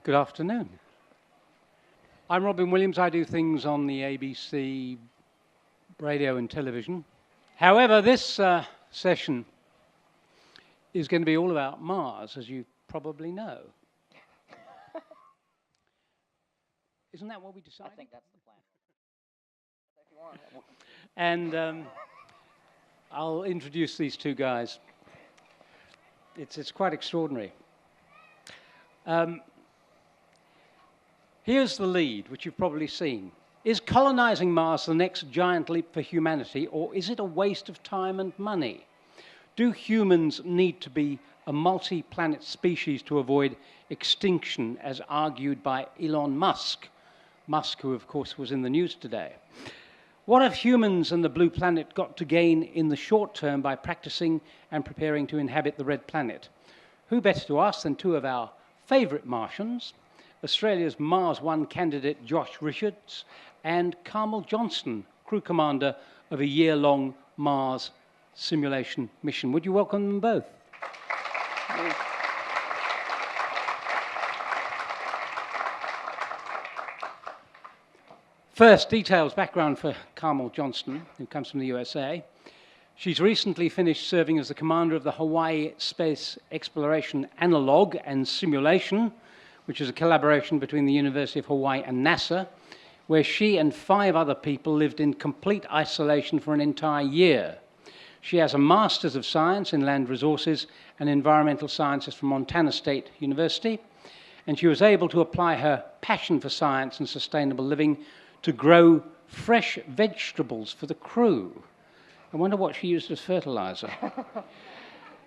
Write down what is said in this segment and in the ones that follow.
Good afternoon. I'm Robyn Williams. I do things on the ABC radio and television. However, this session is going to be all about Mars, as you probably know. Isn't that what we decided? I think that's the plan. If you want. And I'll introduce these two guys. It's quite extraordinary. Here's the lead, which you've probably seen. Is colonising Mars the next giant leap for humanity, or is it a waste of time and money? Do humans need to be a multi-planet species to avoid extinction, as argued by Elon Musk? Musk, who of course was in the news today. What have humans and the blue planet got to gain in the short term by practising and preparing to inhabit the red planet? Who better to ask than two of our favourite Martians, Australia's Mars One candidate Josh Richards and Carmel Johnston, crew commander of a year-long Mars simulation mission. Would you welcome them both? First, details, background for Carmel Johnston, who comes from the USA. She's recently finished serving as the commander of the Hawaii Space Exploration Analog and Simulation, which is a collaboration between the University of Hawaii and NASA, where she and 5 other people lived in complete isolation for an entire year. She has a Master's of Science in Land Resources and Environmental Sciences from Montana State University, and she was able to apply her passion for science and sustainable living to grow fresh vegetables for the crew. I wonder what she used as fertilizer.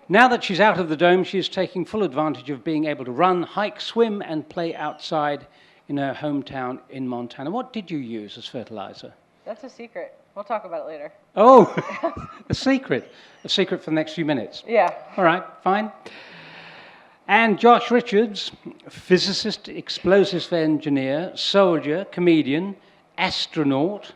Now that she's out of the dome, she is taking full advantage of being able to run, hike, swim, and play outside in her hometown in Montana. What did you use as fertilizer? That's a secret. We'll talk about it later. Oh, a secret. A secret for the next few minutes. Yeah. All right, fine. And Josh Richards, physicist, explosives engineer, soldier, comedian, astronaut.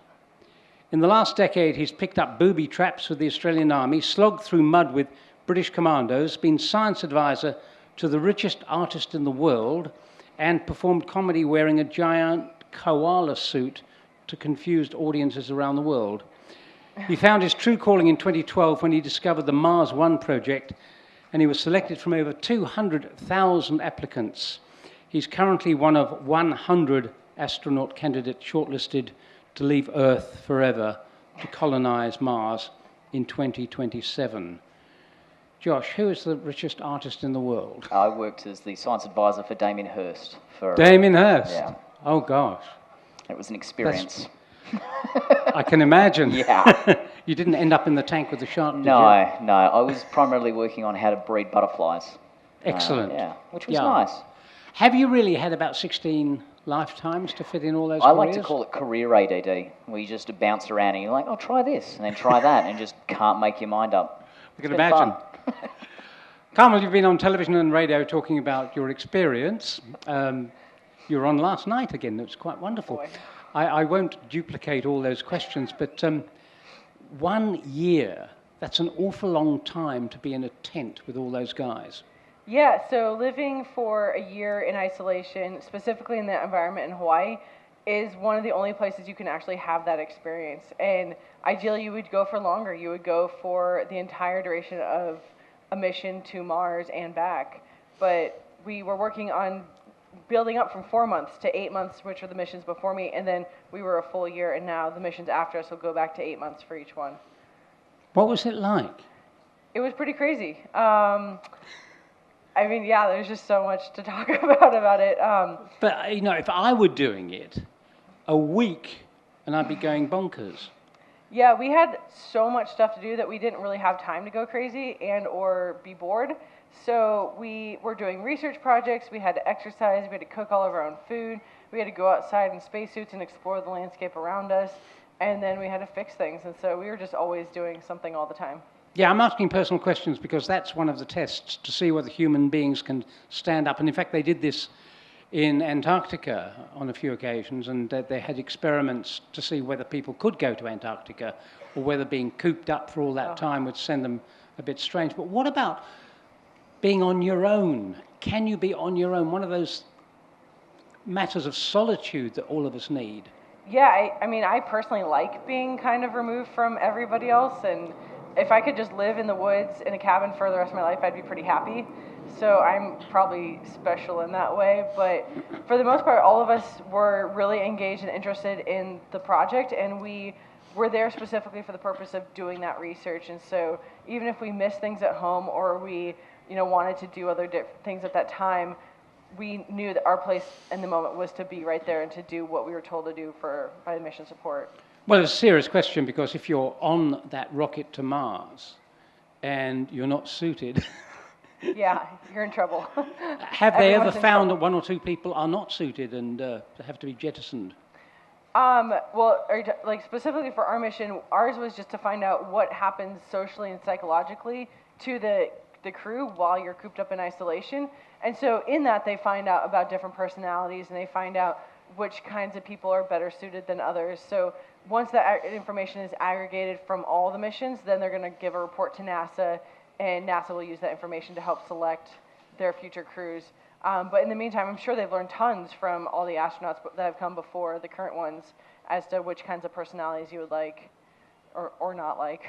In the last decade, he's picked up booby traps with the Australian Army, slogged through mud with British commandos, been science advisor to the richest artist in the world, and performed comedy wearing a giant koala suit to confused audiences around the world. He found his true calling in 2012 when he discovered the Mars One project, and he was selected from over 200,000 applicants. He's currently one of 100 astronaut candidates shortlisted to leave Earth forever to colonize Mars in 2027. Josh, who is the richest artist in the world? I worked as the science advisor for Damien Hirst. Damien Hirst? Yeah. Oh, gosh. It was an experience. I can imagine. Yeah. You didn't end up in the tank with the shark, did you? No. I was primarily working on how to breed butterflies. Excellent. Which was nice. Have you really had about 16 lifetimes to fit in all those I careers? like to call it career ADD, where you just bounce around and you're like, oh, try this, and then try that, and just can't make your mind up. I can imagine. Carmel, you've been on television and radio talking about your experience. You were on last night again. It was quite wonderful. I won't duplicate all those questions, but 1 year, that's an awful long time to be in a tent with all those guys. Yeah, so living for a year in isolation, specifically in that environment in Hawaii, is one of the only places you can actually have that experience. And ideally, you would go for longer. You would go for the entire duration of a mission to Mars and back. But we were working on building up from 4 months to 8 months, which were the missions before me, and then we were a full year, and now the missions after us will go back to 8 months for each one. What was it like? It was pretty crazy. I mean, yeah, there's just so much to talk about it. But, if I were doing it, a week, and I'd be going bonkers. Yeah, we had so much stuff to do that we didn't really have time to go crazy and or be bored. So we were doing research projects, we had to exercise, we had to cook all of our own food, we had to go outside in spacesuits and explore the landscape around us, and then we had to fix things. And so we were just always doing something all the time. Yeah, I'm asking personal questions because that's one of the tests to see whether human beings can stand up. And in fact, they did this in Antarctica on a few occasions, and they had experiments to see whether people could go to Antarctica or whether being cooped up for all that time would send them a bit strange. But what about being on your own? Can you be on your own? One of those matters of solitude that all of us need. Yeah, I mean, I personally like being kind of removed from everybody else, and if I could just live in the woods in a cabin for the rest of my life, I'd be pretty happy. So I'm probably special in that way, but for the most part, all of us were really engaged and interested in the project, and we were there specifically for the purpose of doing that research. And so even if we missed things at home or we, wanted to do other things at that time, we knew that our place in the moment was to be right there and to do what we were told to do by the mission support. Well, it's a serious question, because if you're on that rocket to Mars and you're not suited, yeah, you're in trouble. have they ever Everyone's in found trouble. that one or two people are not suited and have to be jettisoned? Well, like specifically for our mission, ours was just to find out what happens socially and psychologically to the crew while you're cooped up in isolation. And so in that, they find out about different personalities, and they find out which kinds of people are better suited than others. So once that information is aggregated from all the missions, then they're going to give a report to NASA, and NASA will use that information to help select their future crews. But in the meantime, I'm sure they've learned tons from all the astronauts that have come before, the current ones, as to which kinds of personalities you would like or not like.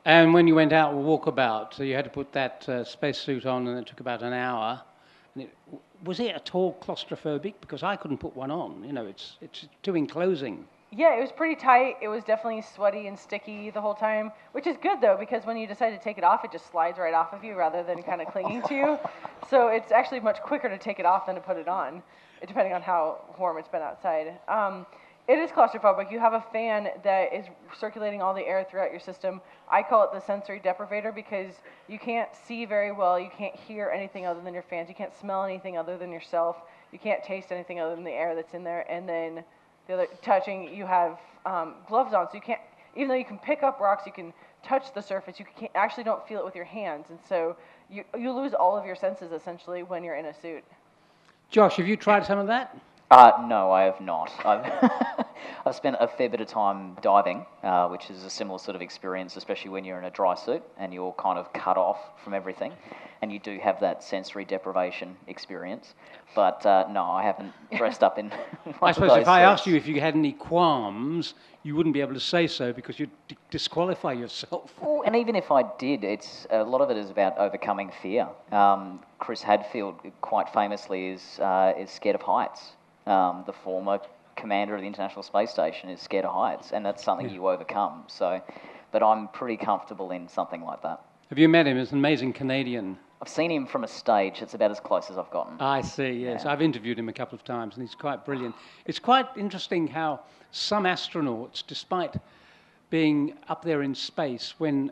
And when you went out walkabout, so you had to put that spacesuit on, and it took about an hour. And was it at all claustrophobic? Because I couldn't put one on. It's too enclosing. Yeah, it was pretty tight. It was definitely sweaty and sticky the whole time, which is good, though, because when you decide to take it off, it just slides right off of you rather than kind of clinging to you. So it's actually much quicker to take it off than to put it on, depending on how warm it's been outside. It is claustrophobic. You have a fan that is circulating all the air throughout your system. I call it the sensory deprivator because you can't see very well. You can't hear anything other than your fans. You can't smell anything other than yourself. You can't taste anything other than the air that's in there. And then the other touching, you have gloves on, so you can't, even though you can pick up rocks, you can touch the surface, you actually don't feel it with your hands. And so you lose all of your senses essentially when you're in a suit. Josh, have you tried some of that? No, I have not. I've spent a fair bit of time diving, which is a similar sort of experience, especially when you're in a dry suit and you're kind of cut off from everything, and you do have that sensory deprivation experience. But no, I haven't dressed up in one I of suppose those if I asked suits. you if you had any qualms, you wouldn't be able to say so because you'd disqualify yourself. Well, and even if I did, it's a lot of it is about overcoming fear. Chris Hadfield, quite famously, is scared of heights. The former commander of the International Space Station is scared of heights, and that's something you overcome. So, but I'm pretty comfortable in something like that. Have you met him? He's an amazing Canadian. I've seen him from a stage. It's about as close as I've gotten. I see, yes. Yeah. I've interviewed him a couple of times, and he's quite brilliant. It's quite interesting how some astronauts, despite being up there in space, when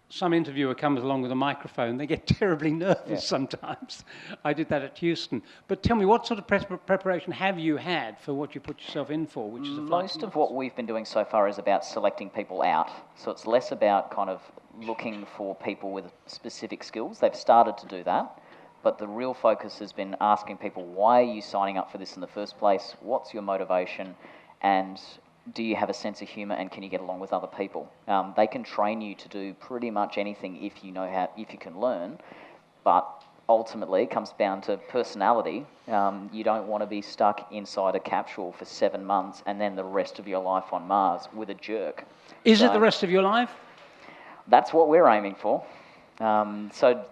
some interviewer comes along with a microphone, they get terribly nervous sometimes. I did that at Houston. But tell me, what sort of preparation have you had for what you put yourself in for, which is a flight Most to of Mars? what we've been doing so far is about selecting people out. So it's less about kind of looking for people with specific skills. They've started to do that. But the real focus has been asking people, why are you signing up for this in the first place? What's your motivation? And do you have a sense of humour, and can you get along with other people? They can train you to do pretty much anything if you can learn, but ultimately it comes down to personality. You don't want to be stuck inside a capsule for 7 months and then the rest of your life on Mars with a jerk. Is it the rest of your life? That's what we're aiming for. So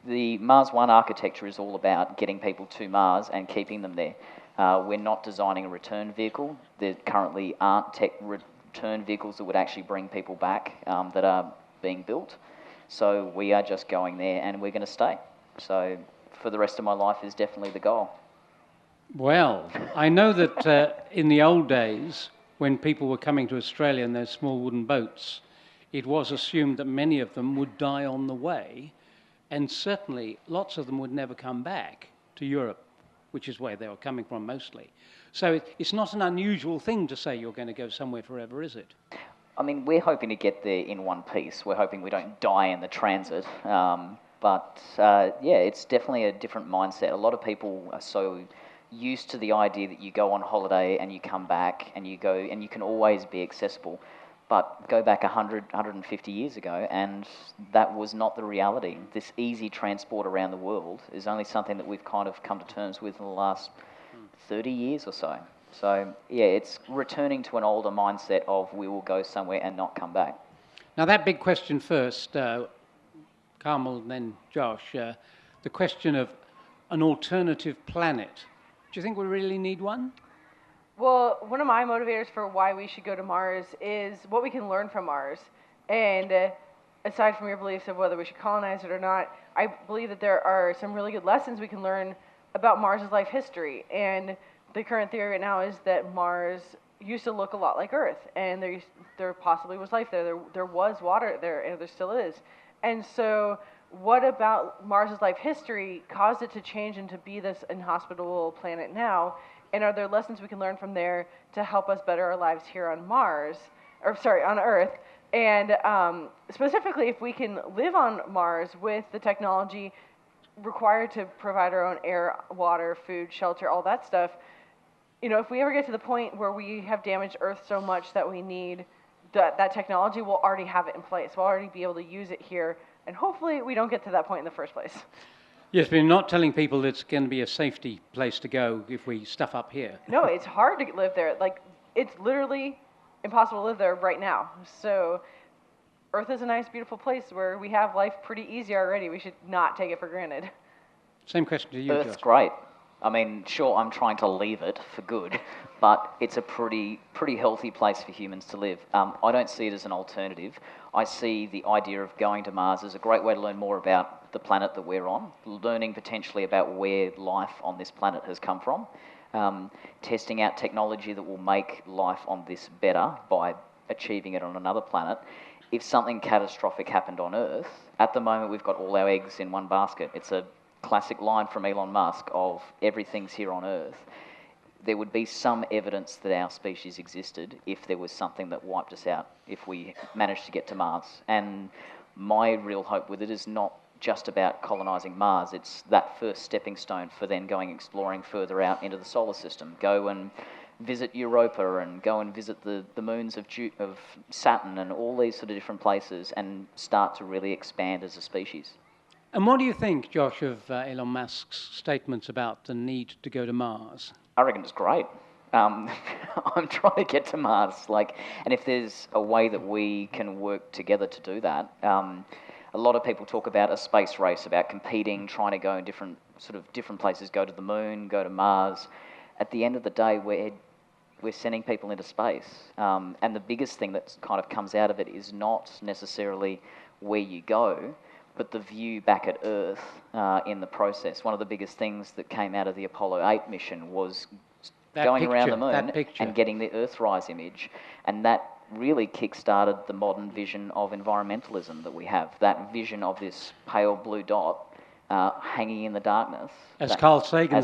the Mars One architecture is all about getting people to Mars and keeping them there. We're not designing a return vehicle. There currently aren't return vehicles that would actually bring people back that are being built. So we are just going there, and we're going to stay. So for the rest of my life is definitely the goal. Well, I know that in the old days, when people were coming to Australia in those small wooden boats, it was assumed that many of them would die on the way, and certainly lots of them would never come back to Europe, which is where they were coming from mostly. So it's not an unusual thing to say you're going to go somewhere forever, is it? I mean, we're hoping to get there in one piece. We're hoping we don't die in the transit. But it's definitely a different mindset. A lot of people are so used to the idea that you go on holiday and you come back and you go and you can always be accessible. But go back 100, 150 years ago, and that was not the reality. This easy transport around the world is only something that we've kind of come to terms with in the last 30 years or so. So, yeah, it's returning to an older mindset of we will go somewhere and not come back. Now, that big question first, Carmel and then Josh, the question of an alternative planet. Do you think we really need one? Well, one of my motivators for why we should go to Mars is what we can learn from Mars. And aside from your beliefs of whether we should colonize it or not, I believe that there are some really good lessons we can learn about Mars's life history. And the current theory right now is that Mars used to look a lot like Earth, and there possibly was life there. There was water there, and there still is. And so what about Mars's life history caused it to change and to be this inhospitable planet now? And are there lessons we can learn from there to help us better our lives here on on Earth? And specifically, if we can live on Mars with the technology required to provide our own air, water, food, shelter, all that stuff, if we ever get to the point where we have damaged Earth so much that we need that technology, we'll already have it in place. We'll already be able to use it here. And hopefully we don't get to that point in the first place. Yes, but you're not telling people it's going to be a safety place to go if we stuff up here. No, it's hard to live there. Like, it's literally impossible to live there right now. So Earth is a nice, beautiful place where we have life pretty easy already. We should not take it for granted. Same question to you, Earth's Josh. great. I mean, sure, I'm trying to leave it for good, but it's a pretty healthy place for humans to live. I don't see it as an alternative. I see the idea of going to Mars as a great way to learn more about the planet that we're on, learning potentially about where life on this planet has come from, testing out technology that will make life on this better by achieving it on another planet. If something catastrophic happened on Earth, at the moment we've got all our eggs in one basket. It's a classic line from Elon Musk of everything's here on Earth. There would be some evidence that our species existed if there was something that wiped us out, if we managed to get to Mars. And my real hope with it is not just about colonising Mars, it's that first stepping stone for then going exploring further out into the solar system. Go and visit Europa and go and visit the moons of Saturn and all these sort of different places and start to really expand as a species. And what do you think, Josh, of Elon Musk's statements about the need to go to Mars? I reckon it's great. I'm trying to get to Mars, and if there's a way that we can work together to do that, a lot of people talk about a space race, about competing, trying to go in different places, go to the moon, go to Mars. At the end of the day, we're sending people into space, and the biggest thing that kind of comes out of it is not necessarily where you go, but the view back at Earth in the process. One of the biggest things that came out of the Apollo 8 mission was going around the moon and getting the Earthrise image. And that really kick-started the modern vision of environmentalism that we have, that vision of this pale blue dot hanging in the darkness. As Carl Sagan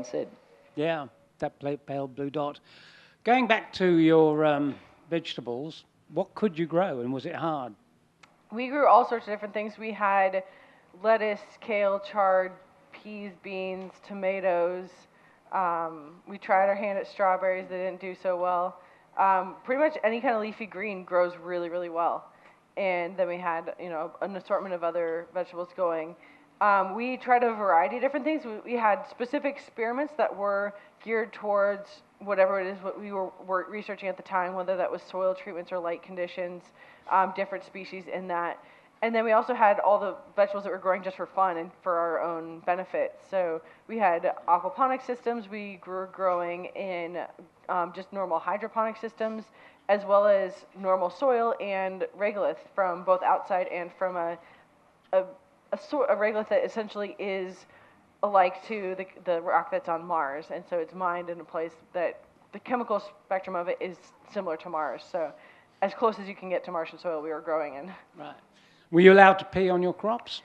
said. Yeah, that pale blue dot. Going back to your vegetables, what could you grow and was it hard? We grew all sorts of different things. We had lettuce, kale, chard, peas, beans, tomatoes. We tried our hand at strawberries. They didn't do so well. Pretty much any kind of leafy green grows really, really well. And then we had, an assortment of other vegetables going. We tried a variety of different things. We had specific experiments that were geared towards whatever it is what we were researching at the time, whether that was soil treatments or light conditions, different species in that. And then we also had all the vegetables that were growing just for fun and for our own benefit. So we had aquaponic systems. We were growing in just normal hydroponic systems, as well as normal soil and regolith from both outside and from a regolith that essentially is alike to the rock that's on Mars. And so it's mined in a place that the chemical spectrum of it is similar to Mars. So as close as you can get to Martian soil we were growing in. Right. Were you allowed to pee on your crops?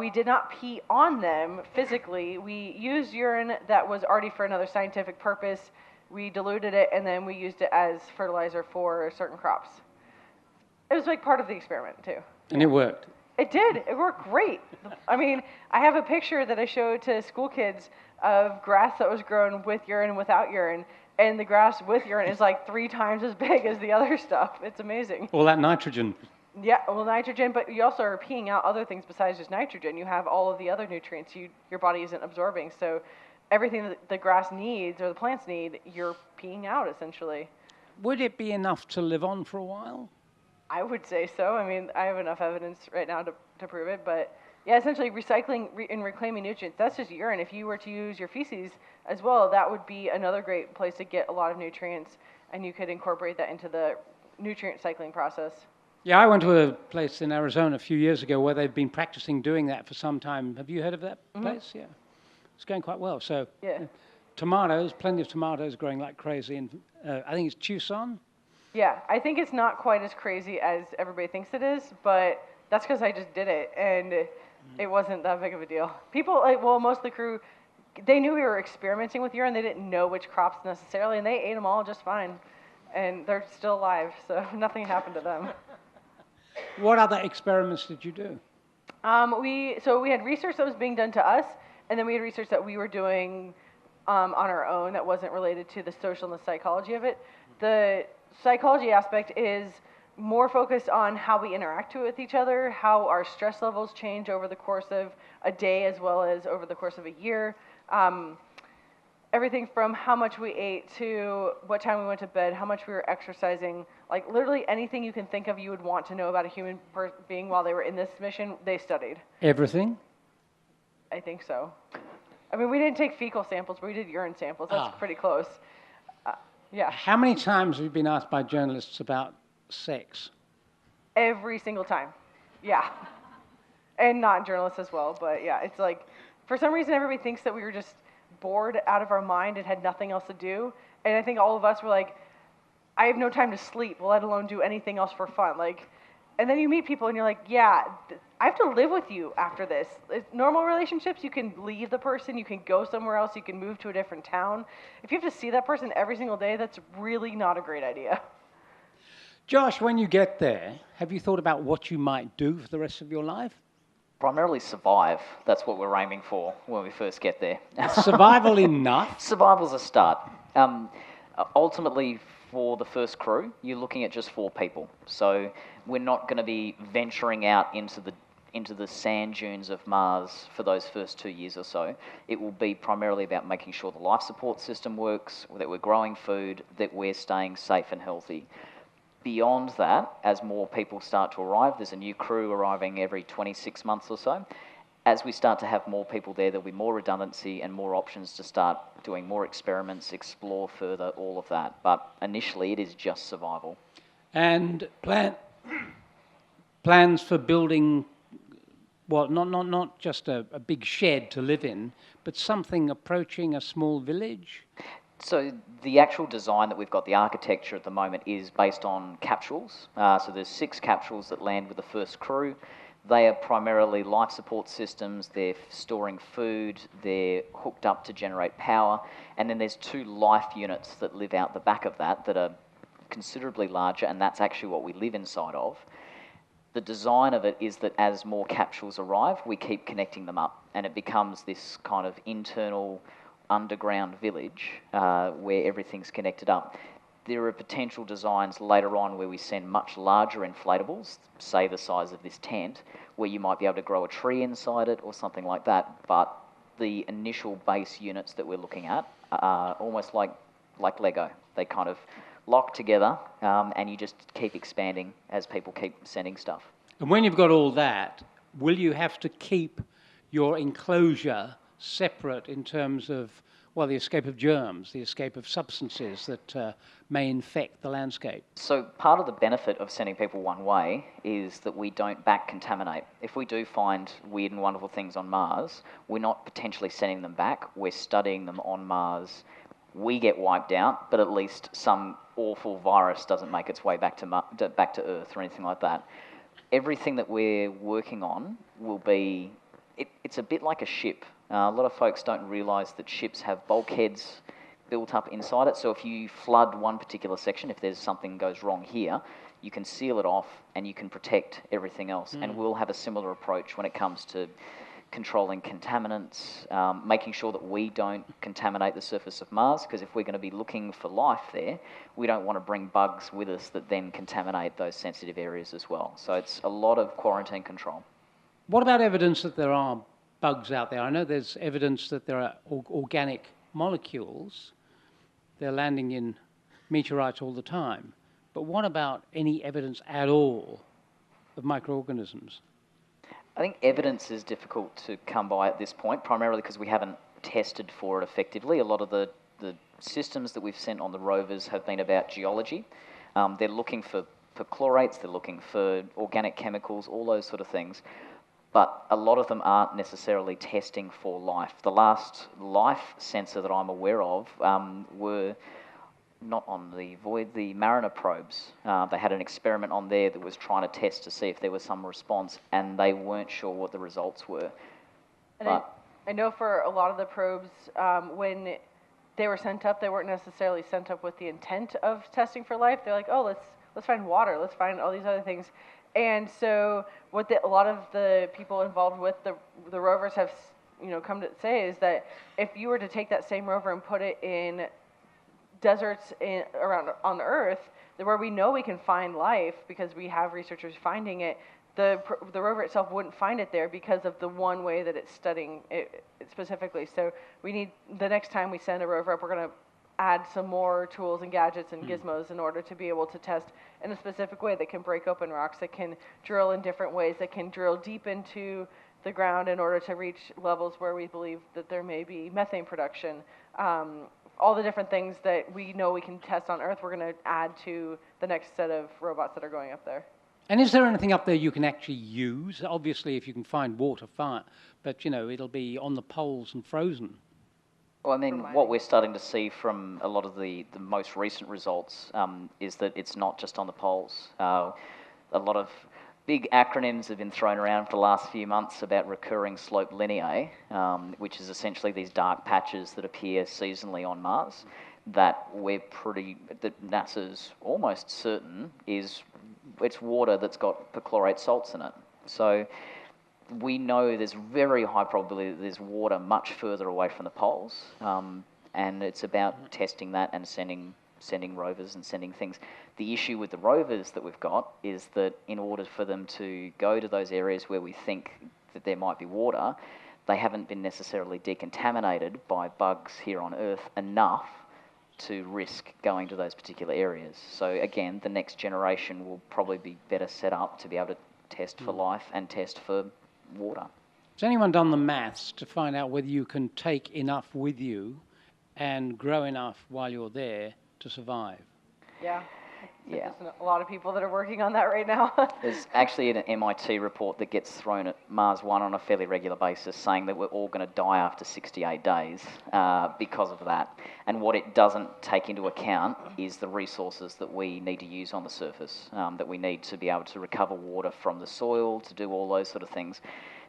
We did not pee on them physically. We used urine that was already for another scientific purpose. We diluted it, and then we used it as fertilizer for certain crops. It was like part of the experiment, too. And it worked? It did. It worked great. I mean, I have a picture that I showed to school kids of grass that was grown with urine and without urine. And the grass with urine is like 3 times as big as the other stuff. It's amazing. All that nitrogen. Yeah, well, nitrogen, but you also are peeing out other things besides just nitrogen. You have all of the other nutrients your body isn't absorbing. So everything that the grass needs or the plants need, you're peeing out essentially. Would it be enough to live on for a while? I would say so. I mean, I have enough evidence right now to prove it, but yeah, essentially recycling and reclaiming nutrients, that's just urine. If you were to use your feces as well, that would be another great place to get a lot of nutrients, and you could incorporate that into the nutrient cycling process. Yeah, I went to a place in Arizona a few years ago where they've been practicing doing that for some time. Have you heard of that place? Yeah. It's going quite well. So Yeah. tomatoes, plenty of tomatoes growing like crazy. And I think it's Tucson. Yeah, I think it's not quite as crazy as everybody thinks it is, but that's because I just did it, and it wasn't that big of a deal. People, most of the crew, they knew we were experimenting with urine. They didn't know which crops necessarily, and they ate them all just fine. And they're still alive, so nothing happened to them. What other experiments did you do? We had research that was being done to us, and then we had research that we were doing on our own that wasn't related to the social and the psychology of it. The psychology aspect is more focused on how we interact with each other, how our stress levels change over the course of a day as well as over the course of a year. Everything from how much we ate to what time we went to bed, how much we were exercising, like literally anything you can think of you would want to know about a human being while they were in this mission, they studied. Everything? I think so. I mean, we didn't take fecal samples, but we did urine samples. That's pretty close. Yeah. How many times have you been asked by journalists about sex? Every single time. Yeah. And not journalists as well, but yeah, it's like, for some reason everybody thinks that we were just bored out of our mind and had nothing else to do. And I think all of us were like, I have no time to sleep, let alone do anything else for fun. Like, and then you meet people and you're like, yeah, I have to live with you after this. Normal relationships, you can leave the person, you can go somewhere else, you can move to a different town. If you have to see that person every single day, that's really not a great idea. Josh, when you get there, have you thought about what you might do for the rest of your life? Primarily survive. That's what we're aiming for when we first get there. Is survival enough? Survival's a start. Ultimately, for the first crew, you're looking at just 4 people. So we're not going to be venturing out into the sand dunes of Mars for those first 2 years or so. It will be primarily about making sure the life support system works, that we're growing food, that we're staying safe and healthy. Beyond that, as more people start to arrive, there's a new crew arriving every 26 months or so. As we start to have more people there, there'll be more redundancy and more options to start doing more experiments, explore further, all of that. But initially, it is just survival. And plans for building, well, not just a big shed to live in, but something approaching a small village? So the actual design that we've got, the architecture at the moment, is based on capsules. So there's 6 capsules that land with the first crew. They are primarily life support systems, they're storing food, they're hooked up to generate power, and then there's 2 life units that live out the back of that are considerably larger, and that's actually what we live inside of. The design of it is that as more capsules arrive, we keep connecting them up, and it becomes this kind of internal underground village where everything's connected up. There are potential designs later on where we send much larger inflatables, say the size of this tent, where you might be able to grow a tree inside it or something like that. But the initial base units that we're looking at are almost like Lego. They kind of lock together and you just keep expanding as people keep sending stuff. And when you've got all that, will you have to keep your enclosure separate in terms of, well, the escape of germs, the escape of substances that may infect the landscape? So part of the benefit of sending people one way is that we don't back contaminate. If we do find weird and wonderful things on Mars, we're not potentially sending them back, we're studying them on Mars. We get wiped out, but at least some awful virus doesn't make its way back to Earth or anything like that. Everything that we're working on will be, it's a bit like a ship. A lot of folks don't realise that ships have bulkheads built up inside it. So if you flood one particular section, if there's something goes wrong here, you can seal it off and you can protect everything else. And we'll have a similar approach when it comes to controlling contaminants, making sure that we don't contaminate the surface of Mars, because if we're going to be looking for life there, we don't want to bring bugs with us that then contaminate those sensitive areas as well. So it's a lot of quarantine control. What about evidence that there are bugs out there? I know there's evidence that there are organic molecules. They're landing in meteorites all the time. But what about any evidence at all of microorganisms? I think evidence is difficult to come by at this point, primarily because we haven't tested for it effectively. A lot of the systems that we've sent on the rovers have been about geology. They're looking for chlorates, they're looking for organic chemicals, all those sort of things. But a lot of them aren't necessarily testing for life. The last life sensor that I'm aware of were not on the Void, the Mariner probes. They had an experiment on there that was trying to test to see if there was some response, and they weren't sure what the results were. And I know for a lot of the probes, when they were sent up, they weren't necessarily sent up with the intent of testing for life. They're like, oh, let's find water, let's find all these other things. And so what a lot of the people involved with the rovers have come to say is that if you were to take that same rover and put it in deserts around on Earth, where we know we can find life because we have researchers finding it, the rover itself wouldn't find it there because of the one way that it's studying it specifically. So we need, the next time we send a rover up, we're going to add some more tools and gadgets and gizmos in order to be able to test in a specific way that can break open rocks, that can drill in different ways, that can drill deep into the ground in order to reach levels where we believe that there may be methane production. All the different things that we know we can test on Earth, we're going to add to the next set of robots that are going up there. And is there anything up there you can actually use? Obviously, if you can find water, fine. But, it'll be on the poles and frozen. Well, I mean, what we're starting to see from a lot of the most recent results is that it's not just on the poles. A lot of big acronyms have been thrown around for the last few months about recurring slope lineae, which is essentially these dark patches that appear seasonally on Mars that NASA's almost certain it's water that's got perchlorate salts in it. So we know there's very high probability that there's water much further away from the poles, and it's about testing that and sending rovers and sending things. The issue with the rovers that we've got is that in order for them to go to those areas where we think that there might be water, they haven't been necessarily decontaminated by bugs here on Earth enough to risk going to those particular areas. So again, the next generation will probably be better set up to be able to test for life and test for water. Has anyone done the maths to find out whether you can take enough with you and grow enough while you're there to survive? Yeah. There's a lot of people that are working on that right now. There's actually an MIT report that gets thrown at Mars One on a fairly regular basis saying that we're all going to die after 68 days because of that. And what it doesn't take into account is the resources that we need to use on the surface, that we need to be able to recover water from the soil, to do all those sort of things.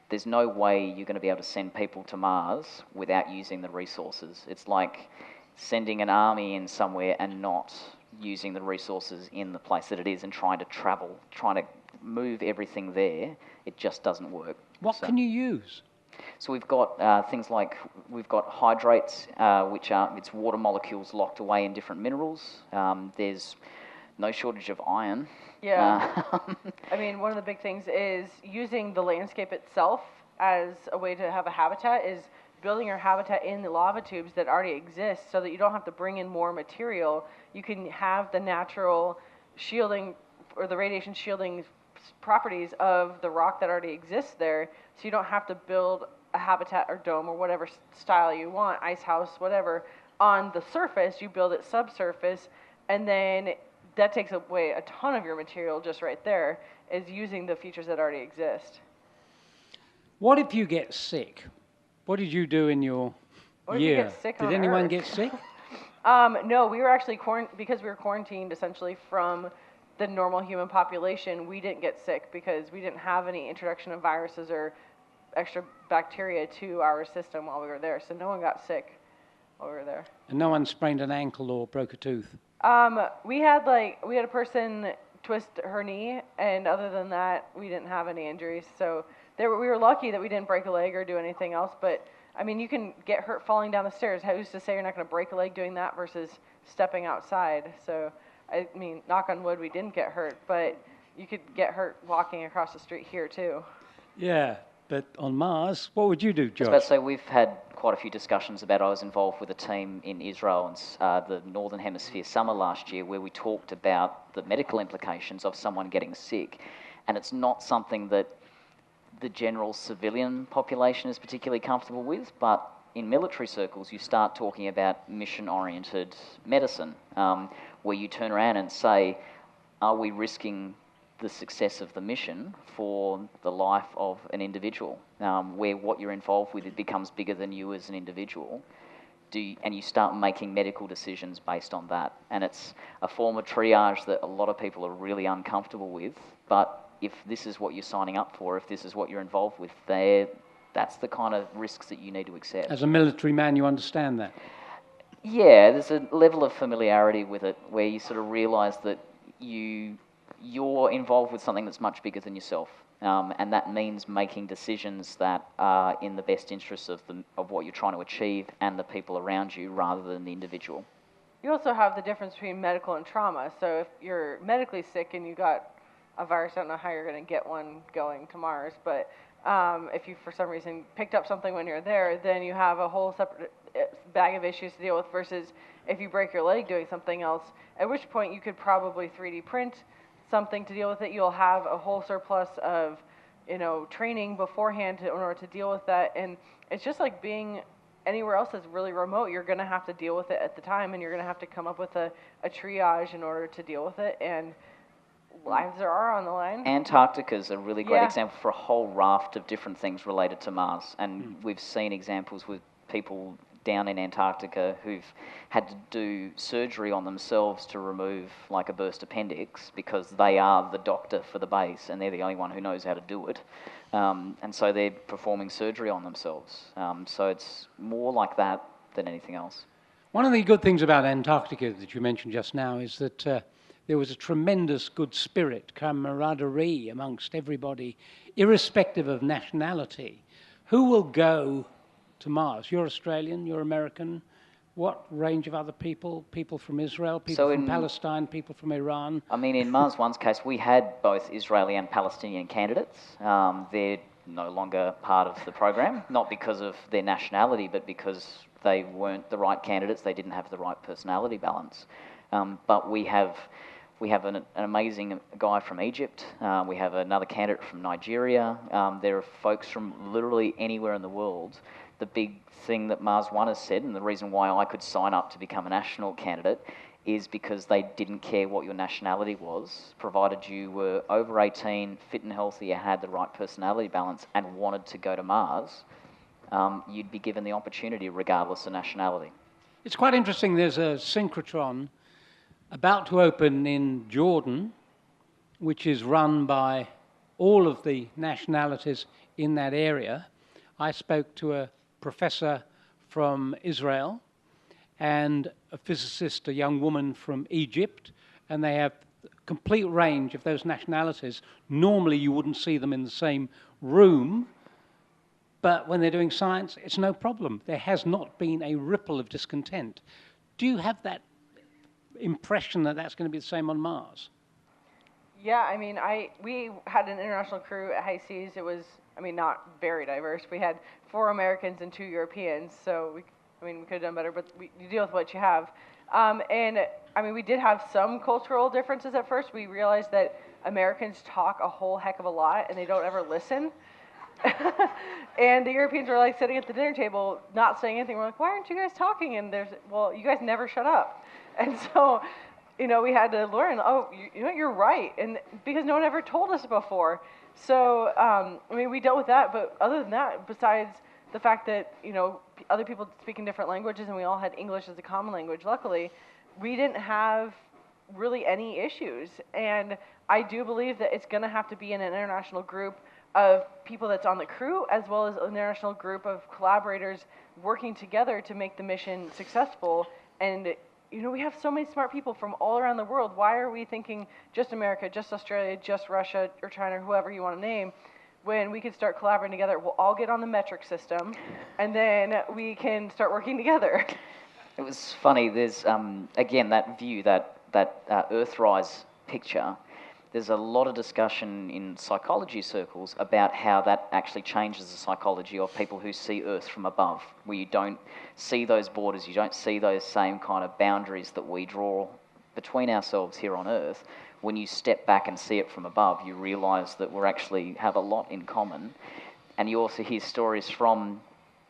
There's no way you're going to be able to send people to Mars without using the resources. It's like sending an army in somewhere and not using the resources in the place that it is and trying to travel, trying to move everything there. It just doesn't work. What can you use? So we've got things like, we've got hydrates, which are, it's water molecules locked away in different minerals. There's no shortage of iron. Yeah. I mean, one of the big things is using the landscape itself as a way to have a habitat, is building your habitat in the lava tubes that already exist so that you don't have to bring in more material. You can have the natural shielding or the radiation shielding properties of the rock that already exists there, so you don't have to build a habitat or dome or whatever style you want, ice house, whatever, on the surface. You build it subsurface, and then that takes away a ton of your material just right there, is using the features that already exist. What if you get sick? What did you do in your year? Did anyone get sick? No, we were actually because we were quarantined essentially from the normal human population. We didn't get sick because we didn't have any introduction of viruses or extra bacteria to our system while we were there. So no one got sick while we were there. And no one sprained an ankle or broke a tooth? We had a person twist her knee, and other than that, we didn't have any injuries. So we were lucky that we didn't break a leg or do anything else. But I mean, you can get hurt falling down the stairs. Who's to say you're not going to break a leg doing that versus stepping outside? So I mean, knock on wood, we didn't get hurt, but you could get hurt walking across the street here too. Yeah. But on Mars, what would you do, I was Josh? about to say, we've had quite a few discussions about, I was involved with a team in Israel and the Northern Hemisphere summer last year where we talked about the medical implications of someone getting sick. And it's not something that the general civilian population is particularly comfortable with, but in military circles you start talking about mission-oriented medicine, where you turn around and say, are we risking the success of the mission for the life of an individual, where what you're involved with, it becomes bigger than you as an individual, and you start making medical decisions based on that. And it's a form of triage that a lot of people are really uncomfortable with, but if this is what you're signing up for, if this is what you're involved with, that's the kind of risks that you need to accept. As a military man, you understand that? Yeah, there's a level of familiarity with it where you sort of realise that you're involved with something that's much bigger than yourself, and that means making decisions that are in the best interests of what you're trying to achieve and the people around you rather than the individual. You also have the difference between medical and trauma. So if you're medically sick and you got a virus, I don't know how you're going to get one going to Mars, but if you for some reason picked up something when you're there, then you have a whole separate bag of issues to deal with versus if you break your leg doing something else, at which point you could probably 3D print something to deal with it. You'll have a whole surplus of, training beforehand in order to deal with that. And it's just like being anywhere else that's really remote. You're going to have to deal with it at the time, and you're going to have to come up with a triage in order to deal with it. And lives are on the line. Antarctica is a really great Yeah. example for a whole raft of different things related to Mars. And we've seen examples with people down in Antarctica who've had to do surgery on themselves to remove like a burst appendix because they are the doctor for the base and they're the only one who knows how to do it. And so they're performing surgery on themselves. So it's more like that than anything else. One of the good things about Antarctica that you mentioned just now is that there was a tremendous good spirit, camaraderie amongst everybody, irrespective of nationality. Who will go to Mars? You're Australian, you're American. What range of other people? People from Israel, people from Palestine, people from Iran? I mean, in Mars One's case, we had both Israeli and Palestinian candidates. They're no longer part of the program, not because of their nationality, but because they weren't the right candidates. They didn't have the right personality balance. But we have an amazing guy from Egypt. We have another candidate from Nigeria. There are folks from literally anywhere in the world. The big thing that Mars One has said, and the reason why I could sign up to become an astronaut candidate, is because they didn't care what your nationality was, provided you were over 18, fit and healthy, had the right personality balance, and wanted to go to Mars, you'd be given the opportunity regardless of nationality. It's quite interesting. There's a synchrotron about to open in Jordan, which is run by all of the nationalities in that area. I spoke to a professor from Israel and a physicist, a young woman from Egypt, and they have a complete range of those nationalities. Normally you wouldn't see them in the same room, but when they're doing science, it's no problem. There has not been a ripple of discontent. Do you have that impression that that's going to be the same on Mars? Yeah, I mean, we had an international crew at High Seas. It was, not very diverse. We had 4 Americans and 2 Europeans, so we could have done better, but you deal with what you have. We did have some cultural differences at first. We realized that Americans talk a whole heck of a lot, and they don't ever listen. And the Europeans were like sitting at the dinner table, not saying anything. We're like, why aren't you guys talking? And you guys never shut up. And so, we had to learn, you're right. And because no one ever told us before. So, we dealt with that. But other than that, besides the fact that, other people speak in different languages and we all had English as a common language, luckily, we didn't have really any issues. And I do believe that it's going to have to be in an international group of people that's on the crew, as well as an international group of collaborators working together to make the mission successful. And we have so many smart people from all around the world. Why are we thinking just America, just Australia, just Russia, or China, whoever you want to name, when we could start collaborating together? We'll all get on the metric system, and then we can start working together. It was funny. There's, again, that view, that Earthrise picture. there's a lot of discussion in psychology circles about how that actually changes the psychology of people who see Earth from above, where you don't see those borders, you don't see those same kind of boundaries that we draw between ourselves here on Earth. When you step back and see it from above, you realise that we actually have a lot in common. And you also hear stories from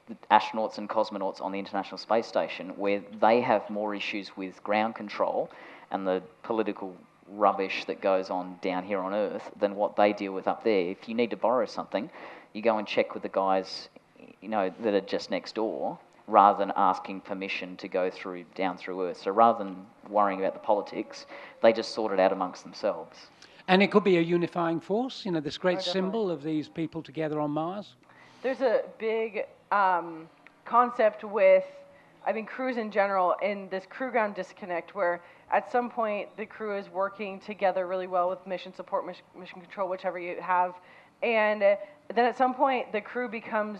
the astronauts and cosmonauts on the International Space Station where they have more issues with ground control and the political rubbish that goes on down here on Earth than what they deal with up there. If you need to borrow something, you go and check with the guys, that are just next door, rather than asking permission to go down through Earth. So rather than worrying about the politics, they just sort it out amongst themselves. And it could be a unifying force, this great definitely. symbol of these people together on Mars. There's a big concept with, crews in general, in this crew-ground disconnect, where at some point the crew is working together really well with mission support, mission control, whichever you have, and then at some point the crew becomes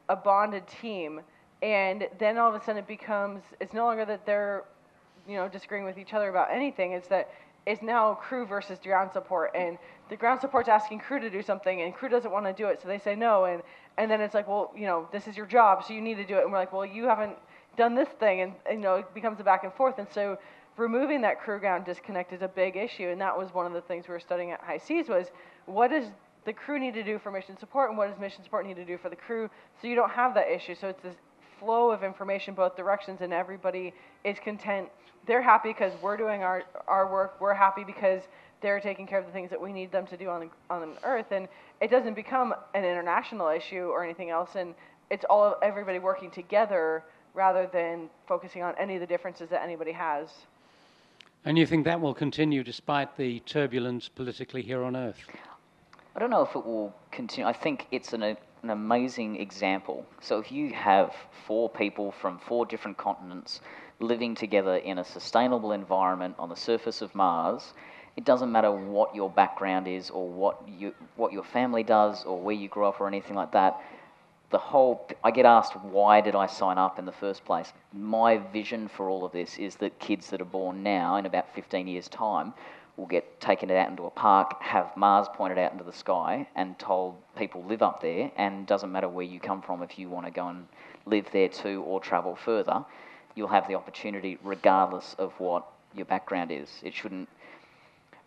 a bonded team, and then all of a sudden it's no longer that they're disagreeing with each other about anything. It's that it's now crew versus ground support, and the ground support's asking crew to do something, and crew doesn't want to do it, so they say no, and then it's like, well, this is your job, so you need to do it, and we're like, well, you haven't done this thing, and it becomes a back and forth, and so removing that crew ground disconnect is a big issue, and that was one of the things we were studying at High Seas was, what does the crew need to do for mission support, and what does mission support need to do for the crew, so you don't have that issue. So it's this flow of information both directions, and everybody is content. They're happy because we're doing our work, we're happy because they're taking care of the things that we need them to do on Earth, and it doesn't become an international issue or anything else, and it's everybody working together rather than focusing on any of the differences that anybody has. And you think that will continue despite the turbulence politically here on Earth? I don't know if it will continue. I think it's an amazing example. So if you have 4 people from 4 different continents living together in a sustainable environment on the surface of Mars, it doesn't matter what your background is or what your family does or where you grew up or anything like that. I get asked, why did I sign up in the first place? My vision for all of this is that kids that are born now, in about 15 years' time, will get taken out into a park, have Mars pointed out into the sky, and told people live up there, and doesn't matter where you come from, if you want to go and live there too or travel further, you'll have the opportunity regardless of what your background is. It shouldn't...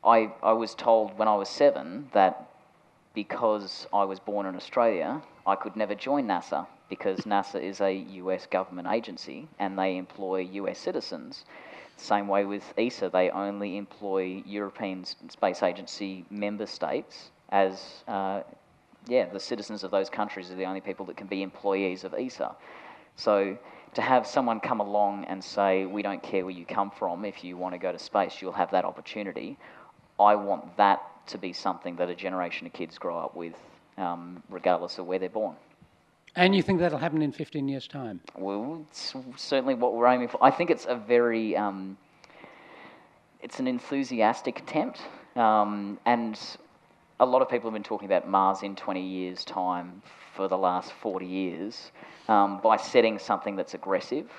I was told when I was 7 that because I was born in Australia, I could never join NASA because NASA is a US government agency and they employ US citizens. Same way with ESA, they only employ European Space Agency member states as, the citizens of those countries are the only people that can be employees of ESA. So to have someone come along and say, we don't care where you come from, if you want to go to space, you'll have that opportunity. I want that to be something that a generation of kids grow up with, regardless of where they're born. And you think that'll happen in 15 years' time? Well, it's certainly what we're aiming for. I think it's a very, it's an enthusiastic attempt, and a lot of people have been talking about Mars in 20 years' time for the last 40 years. By setting something that's aggressive,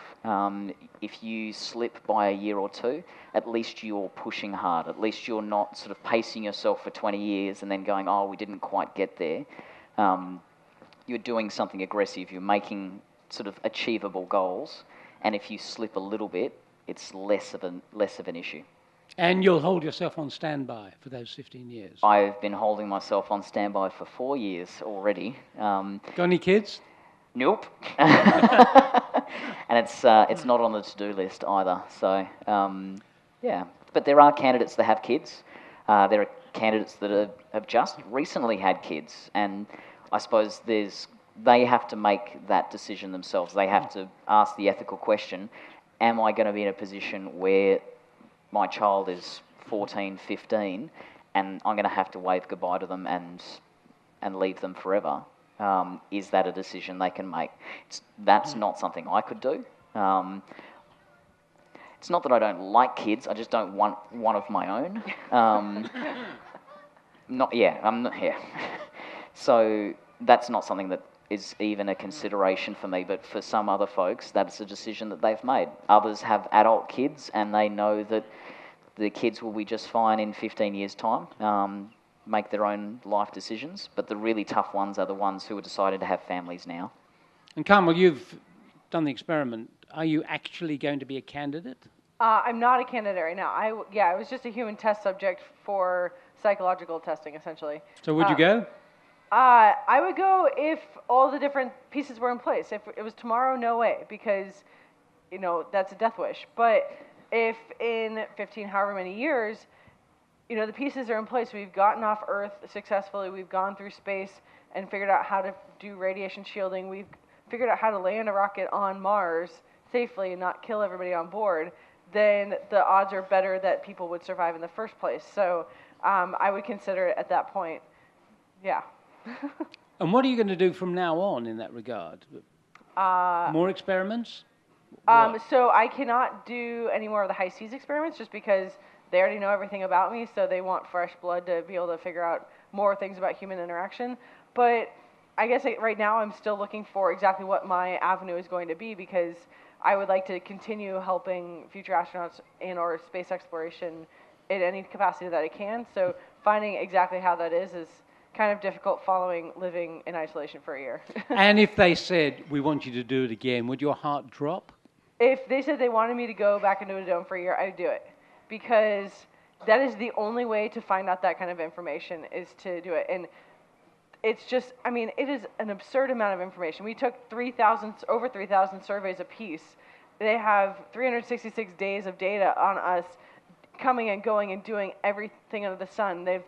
if you slip by a year or 2, at least you're pushing hard. At least you're not sort of pacing yourself for 20 years and then going, oh, we didn't quite get there. You're doing something aggressive. You're making sort of achievable goals. And if you slip a little bit, it's less of an issue. And you'll hold yourself on standby for those 15 years? I've been holding myself on standby for 4 years already. Got any kids? Nope. And it's not on the to-do list either. So, But there are candidates that have kids. There are candidates that have just recently had kids. And I suppose they have to make that decision themselves. They have to ask the ethical question, am I going to be in a position where my child is 14, 15, and I'm going to have to wave goodbye to them and leave them forever? Is that a decision they can make? That's not something I could do. It's not that I don't like kids, I just don't want one of my own. So that's not something that is even a consideration for me, but for some other folks, that's a decision that they've made. Others have adult kids and they know that The kids will be just fine in 15 years' time, make their own life decisions, but the really tough ones are the ones who are decided to have families now. And Carmel, you've done the experiment. Are you actually going to be a candidate? I'm not a candidate right now. I was just a human test subject for psychological testing, essentially. So would you go? I would go if all the different pieces were in place. If it was tomorrow, no way, because, that's a death wish. But if in 15, however many years, the pieces are in place, we've gotten off Earth successfully, we've gone through space and figured out how to do radiation shielding, we've figured out how to land a rocket on Mars safely and not kill everybody on board, then the odds are better that people would survive in the first place. So I would consider it at that point. Yeah. And what are you going to do from now on in that regard? More experiments? So I cannot do any more of the high seas experiments just because they already know everything about me, so they want fresh blood to be able to figure out more things about human interaction. But I guess right now I'm still looking for exactly what my avenue is going to be, because I would like to continue helping future astronauts in or space exploration in any capacity that I can. So finding exactly how that is kind of difficult following living in isolation for a year. And if they said, we want you to do it again, would your heart drop? If they said they wanted me to go back into a dome for a year, I would do it. Because that is the only way to find out that kind of information, is to do it. And it's just, it is an absurd amount of information. We took over 3,000 surveys apiece. They have 366 days of data on us coming and going and doing everything under the sun. They have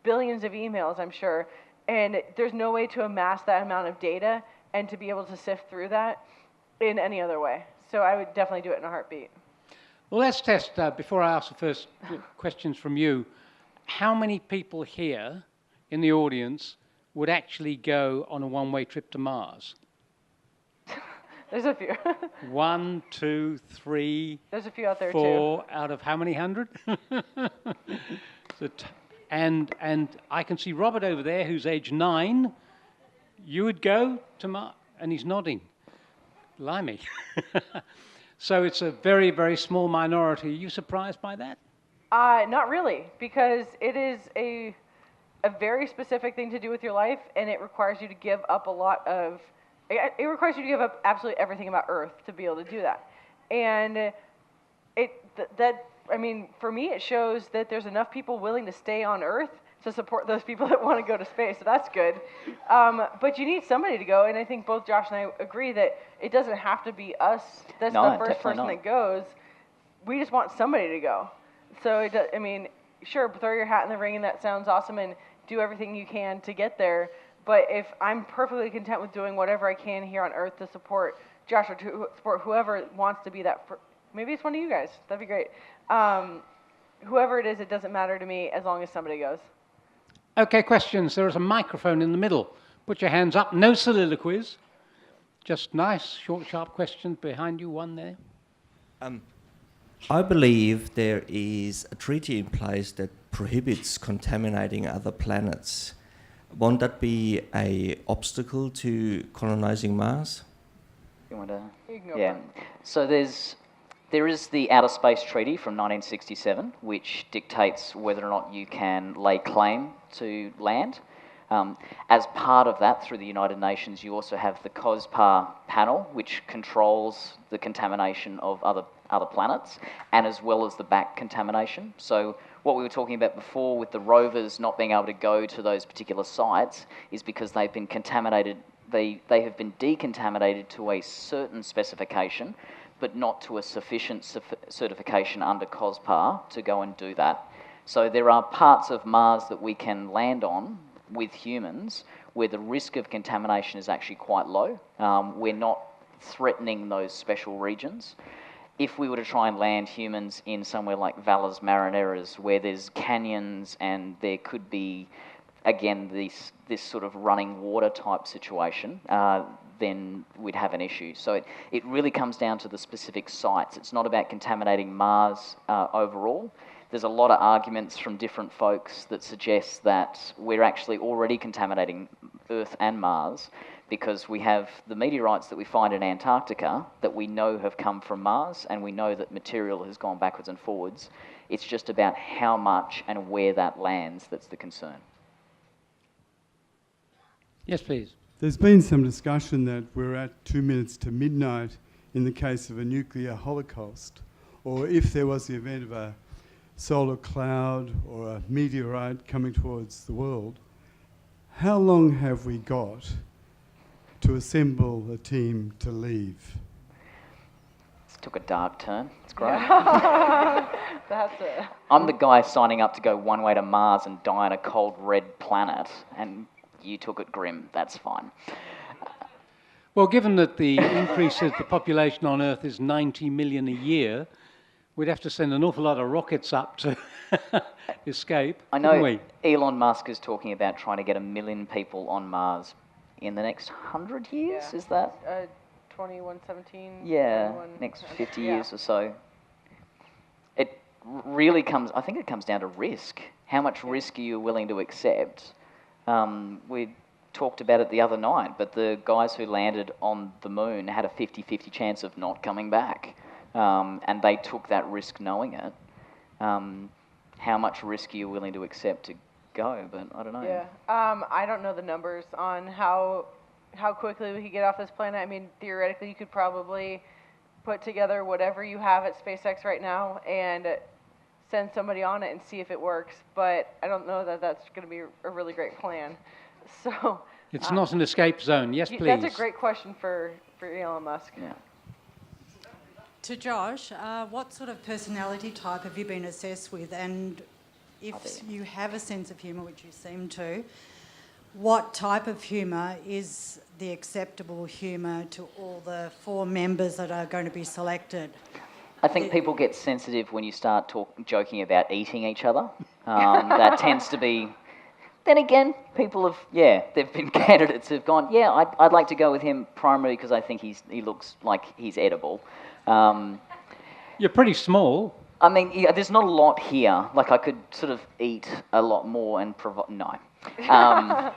billions of emails, I'm sure. And there's no way to amass that amount of data and to be able to sift through that in any other way. So I would definitely do it in a heartbeat. Well, let's test, before I ask the first questions from you, how many people here in the audience would actually go on a one-way trip to Mars? There's a few. 1, 2, 3. There's a few out there 4 too. out of how many hundred? And I can see Robert over there, who's age 9. You would go to Mars, and he's nodding. Blimey. So it's a very, very small minority. Are you surprised by that? Not really, because it is a very specific thing to do with your life, and it requires you to give up it requires you to give up absolutely everything about Earth to be able to do that. And for me, it shows that there's enough people willing to stay on Earth to support those people that want to go to space, so that's good. But you need somebody to go, and I think both Josh and I agree that it doesn't have to be us that's the first person that goes. We just want somebody to go. So, sure, throw your hat in the ring, and that sounds awesome, and do everything you can to get there. But if I'm perfectly content with doing whatever I can here on Earth to support Josh or to support whoever wants to be that, maybe it's one of you guys. That'd be great. Whoever it is, it doesn't matter to me as long as somebody goes. Okay, questions. There is a microphone in the middle. Put your hands up. No soliloquies. Just nice, short, sharp questions behind you. One there. I believe there is a treaty in place that prohibits contaminating other planets. Won't that be an obstacle to colonizing Mars? You want to? You can go Yeah. for it. So there is the Outer Space Treaty from 1967, which dictates whether or not you can lay claim to land. As part of that, through the United Nations, you also have the COSPAR panel, which controls the contamination of other planets, and as well as the back contamination. So what we were talking about before with the rovers not being able to go to those particular sites is because they've been contaminated. They have been decontaminated to a certain specification, but not to a sufficient certification under COSPAR to go and do that. So there are parts of Mars that we can land on with humans where the risk of contamination is actually quite low. We're not threatening those special regions. If we were to try and land humans in somewhere like Valles Marineris, where there's canyons and there could be, again, this sort of running water type situation, then we'd have an issue. So it really comes down to the specific sites. It's not about contaminating Mars overall. There's a lot of arguments from different folks that suggest that we're actually already contaminating Earth and Mars because we have the meteorites that we find in Antarctica that we know have come from Mars, and we know that material has gone backwards and forwards. It's just about how much and where that lands that's the concern. Yes, please. There's been some discussion that we're at 2 minutes to midnight in the case of a nuclear holocaust, or if there was the event of a solar cloud or a meteorite coming towards the world. How long have we got to assemble a team to leave? This took a dark turn. It's great. That's it. I'm the guy signing up to go one way to Mars and die on a cold red planet, and you took it grim. That's fine. Well, given that the increase of the population on Earth is 90 million a year, we'd have to send an awful lot of rockets up to escape. I know wouldn't we? Elon Musk is talking about trying to get 1 million people on Mars in the next 100 years, Yeah. is that? 2117. Yeah, 21, next 50 yeah. years or so. It really comes, I think it comes down to risk. How much risk are you willing to accept? We talked about it the other night, but the guys who landed on the moon had a 50-50 chance of not coming back. And they took that risk knowing it. How much risk are you willing to accept to go? But I don't know. Yeah. I don't know the numbers on how quickly we could get off this planet. I mean, theoretically, you could probably put together whatever you have at SpaceX right now and send somebody on it and see if it works. But I don't know that that's going to be a really great plan. So It's not an escape zone. Yes, please. That's a great question for Elon Musk. Yeah. To Josh, what sort of personality type have you been assessed with? And if you have a sense of humour, which you seem to, what type of humour is the acceptable humour to all the 4 members that are going to be selected? I think people get sensitive when you start joking about eating each other. That tends to be... Then again, people have, they've been candidates who've gone, I'd like to go with him primarily because I think he looks like he's edible. You're pretty small. I mean, there's not a lot here. Like, I could sort of eat a lot more and provide... No.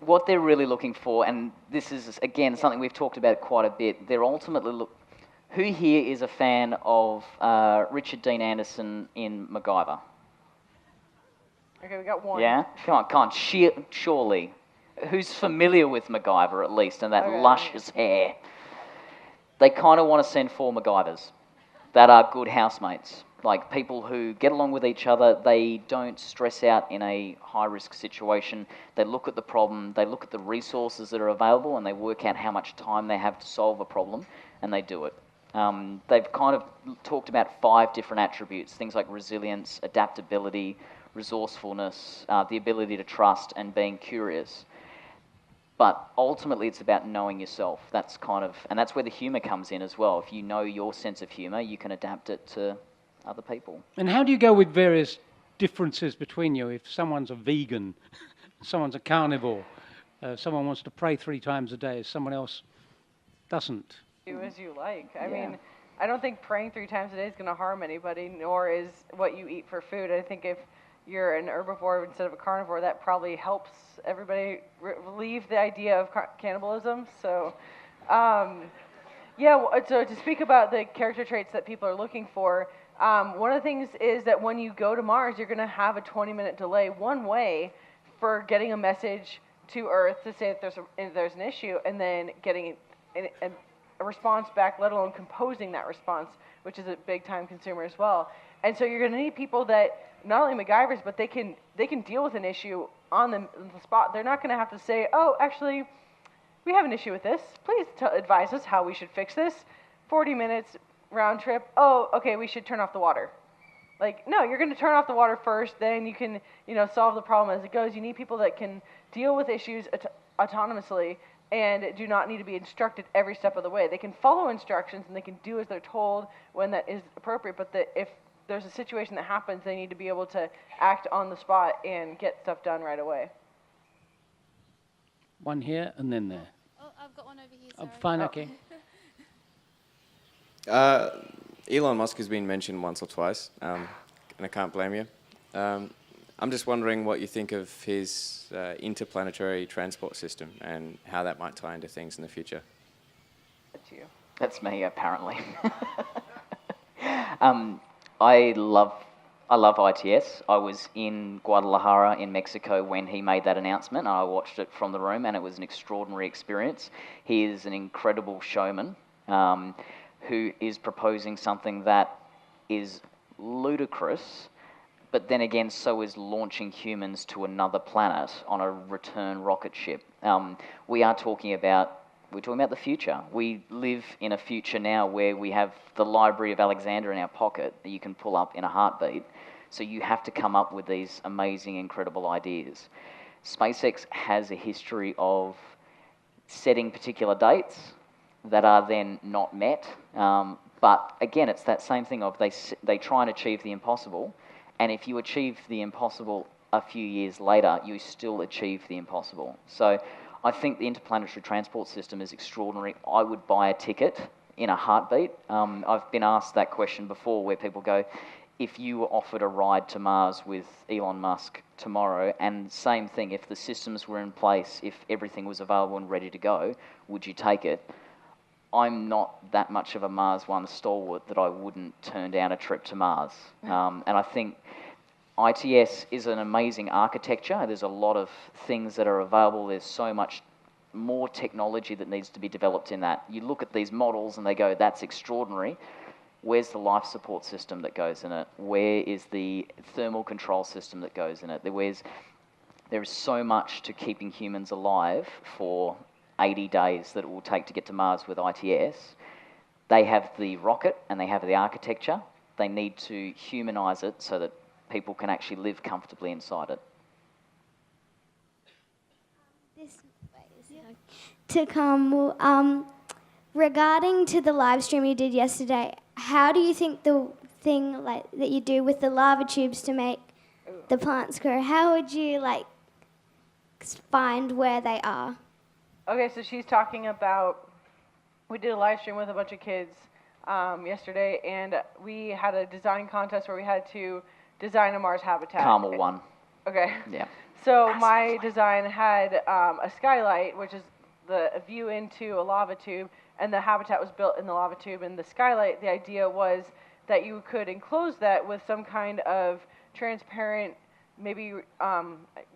What they're really looking for, and this is, again, something we've talked about quite a bit, they're ultimately... Who here is a fan of Richard Dean Anderson in MacGyver? Okay, we got one. Yeah? Come on. Surely. Who's familiar with MacGyver, at least, and that Okay. luscious hair? They kind of want to send 4 MacGyvers that are good housemates. Like, people who get along with each other, they don't stress out in a high-risk situation. They look at the problem, they look at the resources that are available, and they work out how much time they have to solve a problem, and they do it. They've kind of talked about 5 different attributes, things like resilience, adaptability, resourcefulness, the ability to trust, and being curious. But ultimately, it's about knowing yourself. That's and that's where the humour comes in as well. If you know your sense of humour, you can adapt it to other people. And how do you go with various differences between you? If someone's a vegan, someone's a carnivore, someone wants to pray 3 times a day, someone else doesn't. Do as you like. I mean, I don't think praying 3 times a day is going to harm anybody, nor is what you eat for food. I think if you're an herbivore instead of a carnivore, that probably helps everybody relieve the idea of cannibalism. So, so to speak about the character traits that people are looking for, one of the things is that when you go to Mars, you're going to have a 20-minute delay one way for getting a message to Earth to say if there's an issue, and then getting a response back, let alone composing that response, which is a big time consumer as well. And so you're going to need people that not only MacGyvers, but they can deal with an issue on the spot. They're not going to have to say, oh, actually, we have an issue with this. Please advise us how we should fix this. 40 minutes round trip. Oh, okay, we should turn off the water. Like, no, you're going to turn off the water first, then you can, solve the problem as it goes. You need people that can deal with issues autonomously and do not need to be instructed every step of the way. They can follow instructions and they can do as they're told when that is appropriate, but if there's a situation that happens, they need to be able to act on the spot and get stuff done right away. One here and then there. Oh, I've got one over here. Oh, Sorry. fine, okay. Elon Musk has been mentioned once or twice, and I can't blame you. I'm just wondering what you think of his interplanetary transport system and how that might tie into things in the future. That's you. That's me, apparently. I love ITS. I was in Guadalajara in Mexico when he made that announcement, and I watched it from the room, and it was an extraordinary experience. He is an incredible showman who is proposing something that is ludicrous, but then again, so is launching humans to another planet on a return rocket ship. We're talking about the future. We live in a future now where we have the Library of Alexander in our pocket that you can pull up in a heartbeat. So you have to come up with these amazing, incredible ideas. SpaceX has a history of setting particular dates that are then not met. But again, it's that same thing of they try and achieve the impossible. And if you achieve the impossible a few years later, you still achieve the impossible. So I think the interplanetary transport system is extraordinary. I would buy a ticket in a heartbeat. I've been asked that question before where people go, if you were offered a ride to Mars with Elon Musk tomorrow, and same thing, if the systems were in place, if everything was available and ready to go, would you take it? I'm not that much of a Mars One stalwart that I wouldn't turn down a trip to Mars. And I think ITS is an amazing architecture. There's a lot of things that are available. There's so much more technology that needs to be developed in that. You look at these models and they go, that's extraordinary. Where's the life support system that goes in it? Where is the thermal control system that goes in it? There is so much to keeping humans alive for 80 days that it will take to get to Mars with ITS. They have the rocket and they have the architecture. They need to humanise it so that people can actually live comfortably inside it. This way to Carmel. Regarding to the live stream you did yesterday, how do you think the thing like that you do with the lava tubes to make the plants grow, how would you find where they are? Okay, so she's talking about, we did a live stream with a bunch of kids yesterday, and we had a design contest where we had to design a Mars habitat. Carmel won. Okay. Yeah. So my design had a skylight, which is a view into a lava tube, and the habitat was built in the lava tube. And the skylight, the idea was that you could enclose that with some kind of transparent, maybe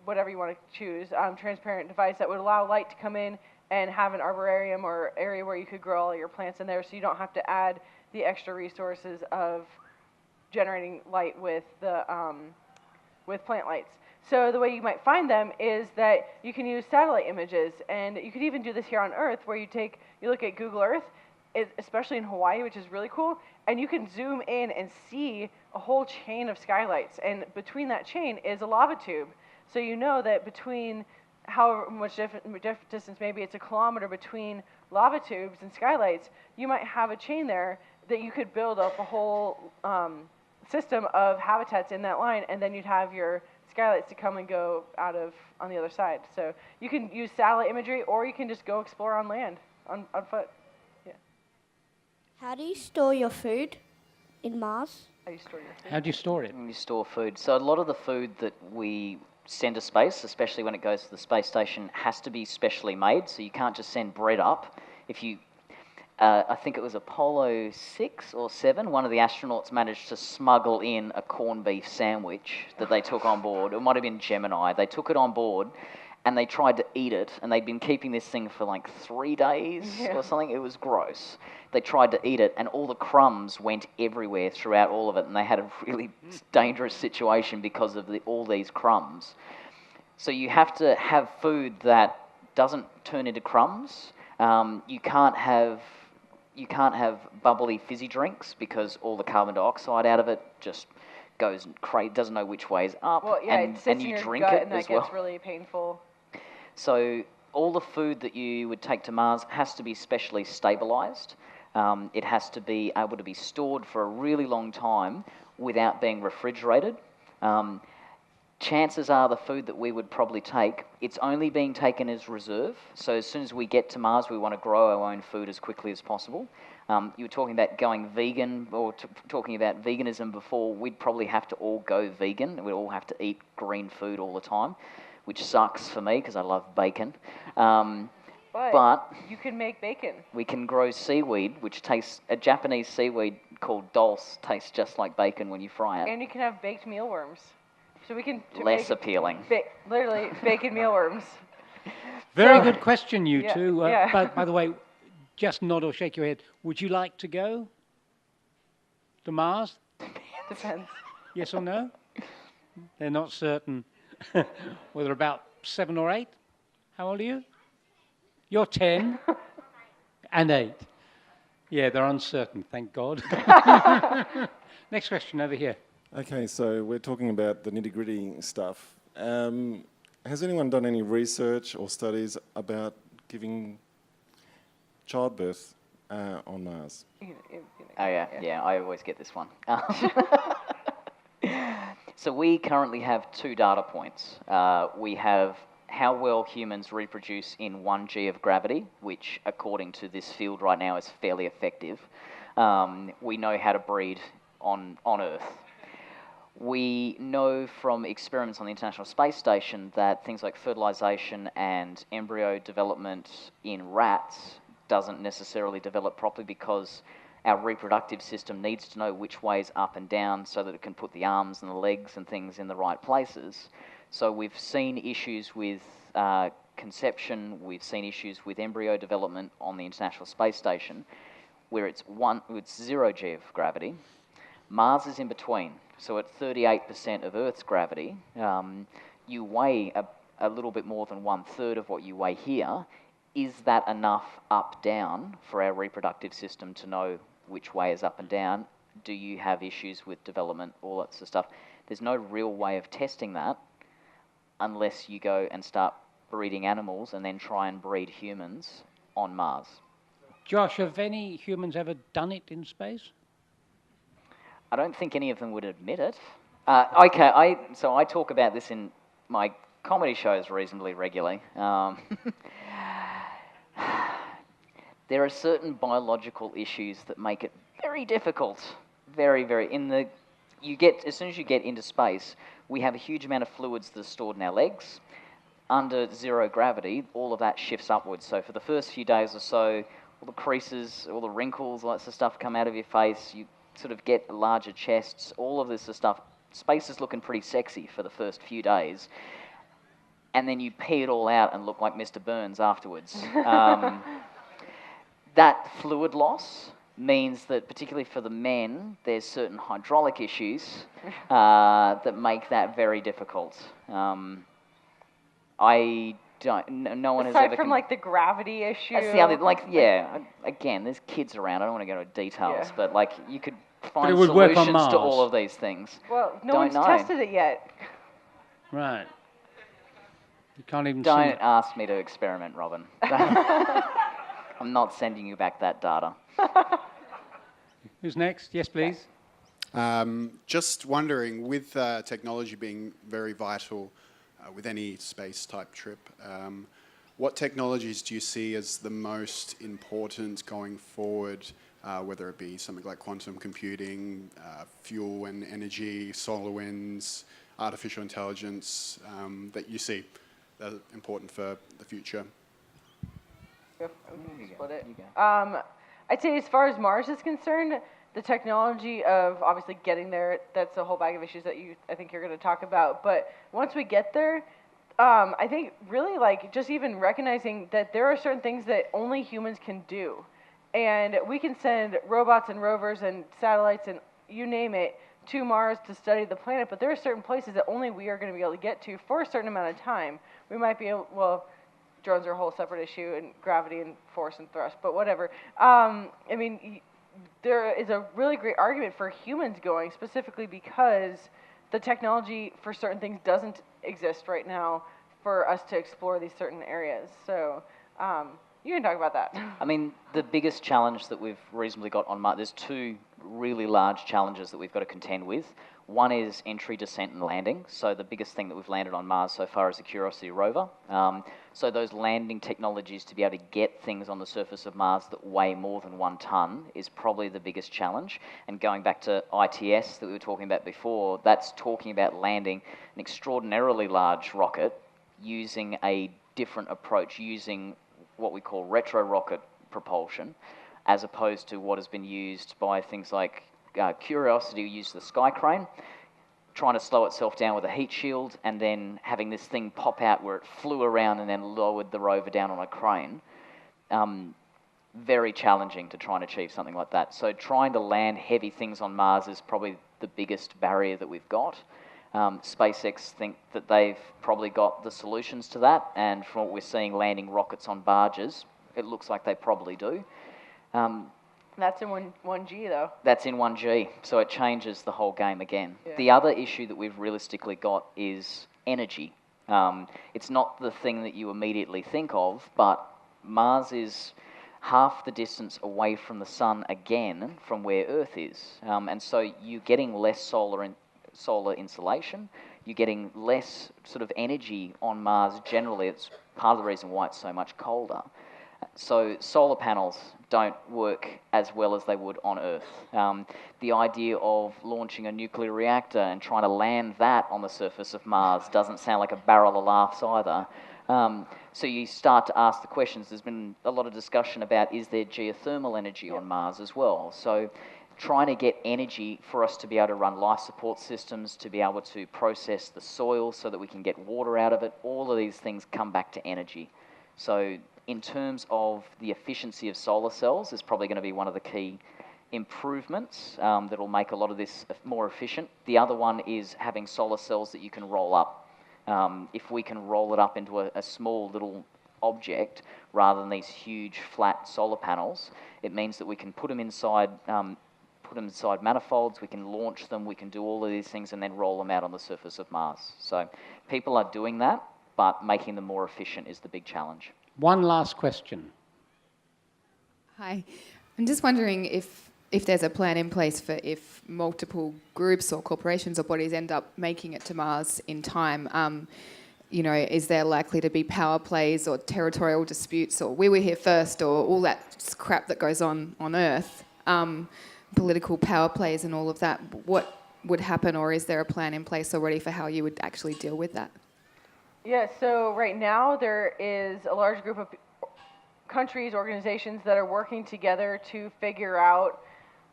whatever you want to choose, transparent device that would allow light to come in and have an arborarium or area where you could grow all your plants in there, so you don't have to add the extra resources of generating light with the with plant lights. So the way you might find them is that you can use satellite images, and you could even do this here on Earth, where you look at Google Earth, especially in Hawaii, which is really cool, and you can zoom in and see a whole chain of skylights, and between that chain is a lava tube. So you know that between however much different distance, maybe it's a kilometer between lava tubes and skylights, you might have a chain there that you could build up a whole system of habitats in that line, and then you'd have your skylights to come and go out of on the other side. So you can use satellite imagery, or you can just go explore on land, on foot. Yeah. How do you store your food in Mars? How do you store your food? How do you store it? You store food. So a lot of the food that we send to space, especially when it goes to the space station, has to be specially made. So you can't just send bread up. If you I think it was Apollo 6 or 7, one of the astronauts managed to smuggle in a corned beef sandwich that they took on board. It might have been Gemini. They took it on board and they tried to eat it, and they'd been keeping this thing for like 3 days or something. It was gross. They tried to eat it, and all the crumbs went everywhere throughout all of it, and they had a really dangerous situation because of all these crumbs. So you have to have food that doesn't turn into crumbs. You can't have bubbly fizzy drinks because all the carbon dioxide out of it just goes crazy, doesn't know which way is up, well, yeah, and it sits in you your drink gut it and that as well. gets really painful. So all the food that you would take to Mars has to be specially stabilised. It has to be able to be stored for a really long time without being refrigerated. chances are the food that we would probably take, it's only being taken as reserve. So as soon as we get to Mars, we want to grow our own food as quickly as possible. You were talking about going vegan, or talking about veganism before. We'd probably have to all go vegan. We'd all have to eat green food all the time, which sucks for me because I love bacon. But you can make bacon. We can grow seaweed, which tastes, a Japanese seaweed called dulse tastes just like bacon when you fry it. And you can have baked mealworms. So we can... Less appealing. Literally, bacon mealworms. Very good question, you Yeah, two. yeah. By the way, just nod or shake your head. Would you like to go to Mars? Depends. Yes or no? They're not certain. Well, they're about 7 or 8. How old are you? You're 10 and 8. Yeah, they're uncertain, thank God. Next question over here. Okay, so we're talking about the nitty-gritty stuff. Has anyone done any research or studies about giving childbirth on Mars? Oh yeah, I always get this one. So we currently have 2 data points. We have how well humans reproduce in 1 g of gravity, which according to this field right now is fairly effective. We know how to breed on Earth. We know from experiments on the International Space Station that things like fertilization and embryo development in rats doesn't necessarily develop properly because our reproductive system needs to know which way is up and down so that it can put the arms and the legs and things in the right places. So we've seen issues with conception, we've seen issues with embryo development on the International Space Station, where it's 0 g of gravity. Mars is in between. So at 38% of Earth's gravity, you weigh a little bit more than 1/3 of what you weigh here. Is that enough up-down for our reproductive system to know which way is up and down? Do you have issues with development, all that sort of stuff? There's no real way of testing that unless you go and start breeding animals and then try and breed humans on Mars. Josh, have any humans ever done it in space? I don't think any of them would admit it. So I talk about this in my comedy shows reasonably regularly. There are certain biological issues that make it very difficult, very, very. As soon as you get into space, we have a huge amount of fluids that are stored in our legs. Under 0 gravity, all of that shifts upwards. So for the first few days or so, all the creases, all the wrinkles, all that sort of stuff come out of your face. You sort of get larger chests, all of this sort of stuff. Space is looking pretty sexy for the first few days. And then you pee it all out and look like Mr. Burns afterwards. That fluid loss means that, particularly for the men, there's certain hydraulic issues that make that very difficult. No one has ever... Aside from, like, the gravity issue. That's the other, again, there's kids around. I don't want to go into details, but, like, you could find solutions to all of these things. Well, no one's tested it yet. Right. You can't even Don't ask me to experiment, Robyn. I'm not sending you back that data. Who's next? Yes, please. Just wondering, with technology being very vital with any space-type trip, what technologies do you see as the most important going forward, whether it be something like quantum computing, fuel and energy, solar winds, artificial intelligence, that you see that are important for the future? Split it. I'd say as far as Mars is concerned, the technology of obviously getting there, that's a whole bag of issues that I think you're going to talk about. But once we get there, I think really like just even recognizing that there are certain things that only humans can do. And we can send robots and rovers and satellites and you name it to Mars to study the planet, but there are certain places that only we are going to be able to get to for a certain amount of time. We might be able, drones are a whole separate issue, and gravity and force and thrust, but whatever. There is a really great argument for humans going, specifically because the technology for certain things doesn't exist right now for us to explore these certain areas. So you can talk about that. I mean, the biggest challenge that we've reasonably got on Mars, there's 2 really large challenges that we've got to contend with. One is entry, descent, and landing. So the biggest thing that we've landed on Mars so far is a Curiosity rover. So those landing technologies to be able to get things on the surface of Mars that weigh more than 1 ton is probably the biggest challenge. And going back to ITS that we were talking about before, that's talking about landing an extraordinarily large rocket using a different approach, using what we call retro-rocket propulsion, as opposed to what has been used by things like Curiosity, used the sky crane, trying to slow itself down with a heat shield, and then having this thing pop out where it flew around and then lowered the rover down on a crane. Very challenging to try and achieve something like that. So trying to land heavy things on Mars is probably the biggest barrier that we've got. SpaceX think that they've probably got the solutions to that, and from what we're seeing landing rockets on barges, it looks like they probably do. That's in 1G though. That's in 1G, so it changes the whole game again. Yeah. The other issue that we've realistically got is energy. It's not the thing that you immediately think of, but Mars is half the distance away from the sun again from where Earth is. And so you're getting less solar insulation, you're getting less sort of energy on Mars generally. It's part of the reason why it's so much colder. So solar panels don't work as well as they would on Earth. The idea of launching a nuclear reactor and trying to land that on the surface of Mars doesn't sound like a barrel of laughs either. So you start to ask the questions. There's been a lot of discussion about, is there geothermal energy on Mars as well? So trying to get energy for us to be able to run life support systems, to be able to process the soil so that we can get water out of it, all of these things come back to energy. So in terms of the efficiency of solar cells is probably going to be one of the key improvements that will make a lot of this more efficient. The other one is having solar cells that you can roll up. If we can roll it up into a small little object rather than these huge flat solar panels, it means that we can put them inside manifolds, we can launch them, we can do all of these things and then roll them out on the surface of Mars. So people are doing that, but making them more efficient is the big challenge. One last question. Hi. I'm just wondering if there's a plan in place for if multiple groups or corporations or bodies end up making it to Mars in time, is there likely to be power plays or territorial disputes or we were here first or all that crap that goes on Earth, political power plays and all of that? What would happen, or is there a plan in place already for how you would actually deal with that? Yeah, so right now there is a large group of countries, organizations that are working together to figure out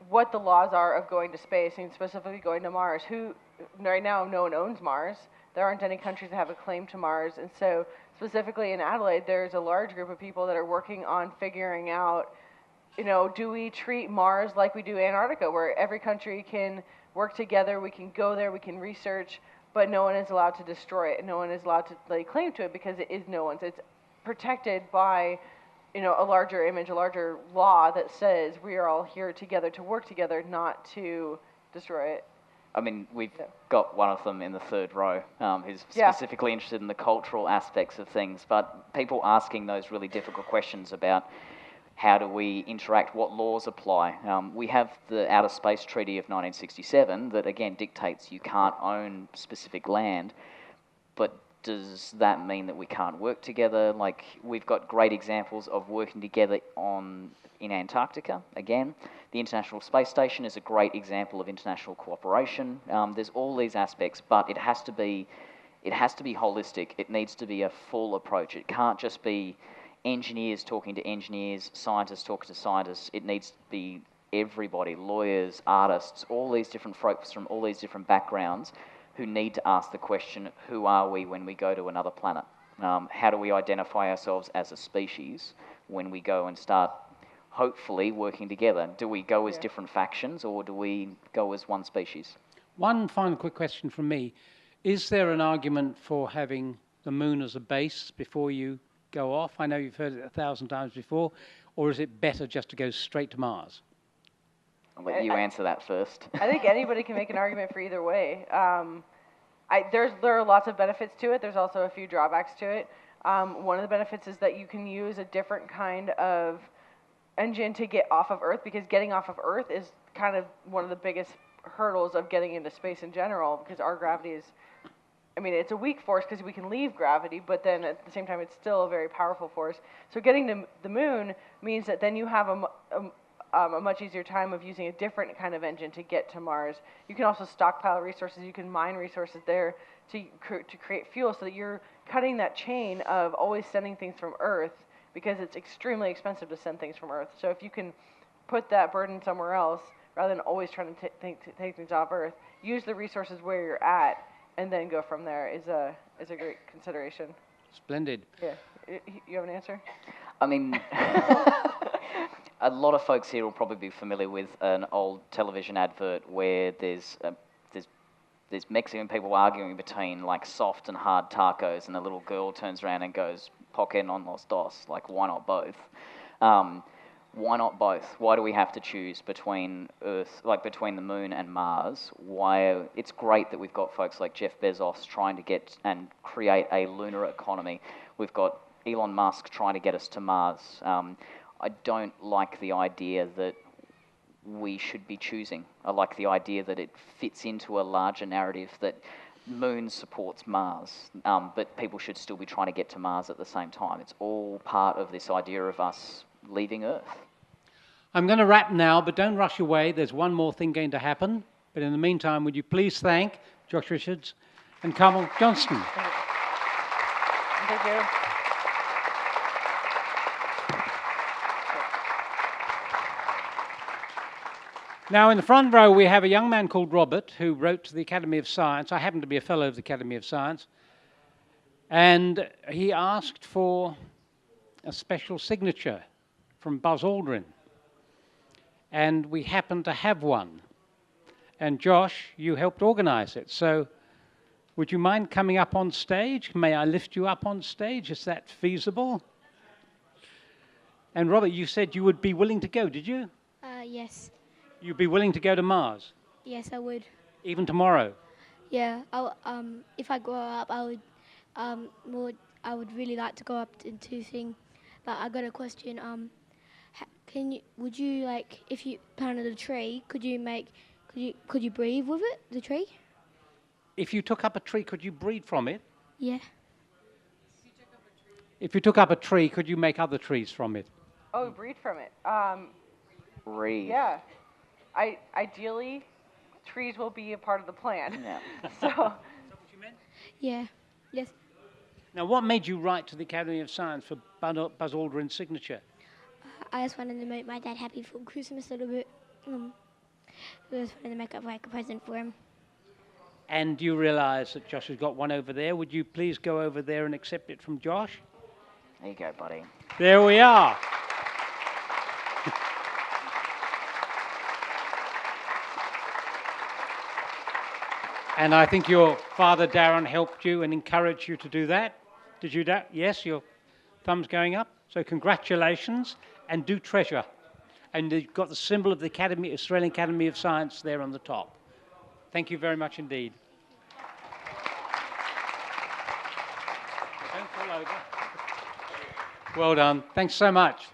what the laws are of going to space, and specifically going to Mars. Right now, no one owns Mars. There aren't any countries that have a claim to Mars, and so specifically in Adelaide, there's a large group of people that are working on figuring out, do we treat Mars like we do Antarctica, where every country can work together, we can go there, we can research, but no one is allowed to destroy it, and no one is allowed to lay claim to it because it is no one's. It's protected by, a larger image, a larger law that says we are all here together to work together, not to destroy it. I mean, we've got one of them in the third row who's specifically interested in the cultural aspects of things, but people asking those really difficult questions about how do we interact, what laws apply. We have the Outer Space Treaty of 1967 that, again, dictates you can't own specific land, but does that mean that we can't work together? Like, we've got great examples of working together in Antarctica, again. The International Space Station is a great example of international cooperation. There's all these aspects, but it has to be holistic. It needs to be a full approach. It can't just be engineers talking to engineers, scientists talking to scientists. It needs to be everybody, lawyers, artists, all these different folks from all these different backgrounds who need to ask the question, who are we when we go to another planet? How do we identify ourselves as a species when we go and start hopefully working together? Do we go as different factions or do we go as one species? One final quick question from me. Is there an argument for having the moon as a base before you go off? I know you've heard it 1,000 times before. Or is it better just to go straight to Mars? I'll let you answer that first. I think anybody can make an argument for either way. There are lots of benefits to it. There's also a few drawbacks to it. One of the benefits is that you can use a different kind of engine to get off of Earth, because getting off of Earth is kind of one of the biggest hurdles of getting into space in general, because our gravity is, I mean, it's a weak force because we can leave gravity, but then at the same time, it's still a very powerful force. So getting to the moon means that then you have a much easier time of using a different kind of engine to get to Mars. You can also stockpile resources. You can mine resources there to create fuel, so that you're cutting that chain of always sending things from Earth, because it's extremely expensive to send things from Earth. So if you can put that burden somewhere else, rather than always trying to take things off Earth, use the resources where you're at, and then go from there is a great consideration. Splendid. Yeah. You have an answer? I mean, a lot of folks here will probably be familiar with an old television advert where there's Mexican people arguing between like soft and hard tacos, and the little girl turns around and goes, "Poque non los dos?" Like, why not both? Why not both? Why do we have to choose between Earth, like between the moon and Mars? Why? It's great that we've got folks like Jeff Bezos trying to get and create a lunar economy. We've got Elon Musk trying to get us to Mars. I don't like the idea that we should be choosing. I like the idea that it fits into a larger narrative that Moon supports Mars, but people should still be trying to get to Mars at the same time. It's all part of this idea of us leaving Earth. I'm going to wrap now, but don't rush away. There's one more thing going to happen. But in the meantime, would you please thank Josh Richards and Carmel Johnston. Thank you. Now, in the front row, we have a young man called Robert who wrote to the Academy of Science. I happen to be a fellow of the Academy of Science. And he asked for a special signature from Buzz Aldrin. And we happen to have one. And Josh, you helped organize it. So would you mind coming up on stage? May I lift you up on stage? Is that feasible? And Robert, you said you would be willing to go, did you? Yes. You'd be willing to go to Mars? Yes, I would. Even tomorrow? Yeah. If I grow up, I would really like to go up into thing. But I got a question. Would you like, if you planted a tree, could you breathe with it, the tree? If you took up a tree, could you breathe from it? Yeah. If you took up a tree, could you make other trees from it? Oh, breed from it. Breathe. Yeah. Ideally, trees will be a part of the plan. Yeah. So. Is that what you meant? Yeah. Yes. Now, what made you write to the Academy of Science for Buzz Aldrin's signature? I just wanted to make my dad happy for Christmas a little bit. I just wanted to make up like a present for him. And you realise that Josh has got one over there. Would you please go over there and accept it from Josh? There you go, buddy. There we are. And I think your father, Darren, helped you and encouraged you to do that. Did you, yes, your thumb's going up. So congratulations, and do treasure. And you've got the symbol of the Australian Academy of Science there on the top. Thank you very much indeed. Don't fall over. Well done. Thanks so much.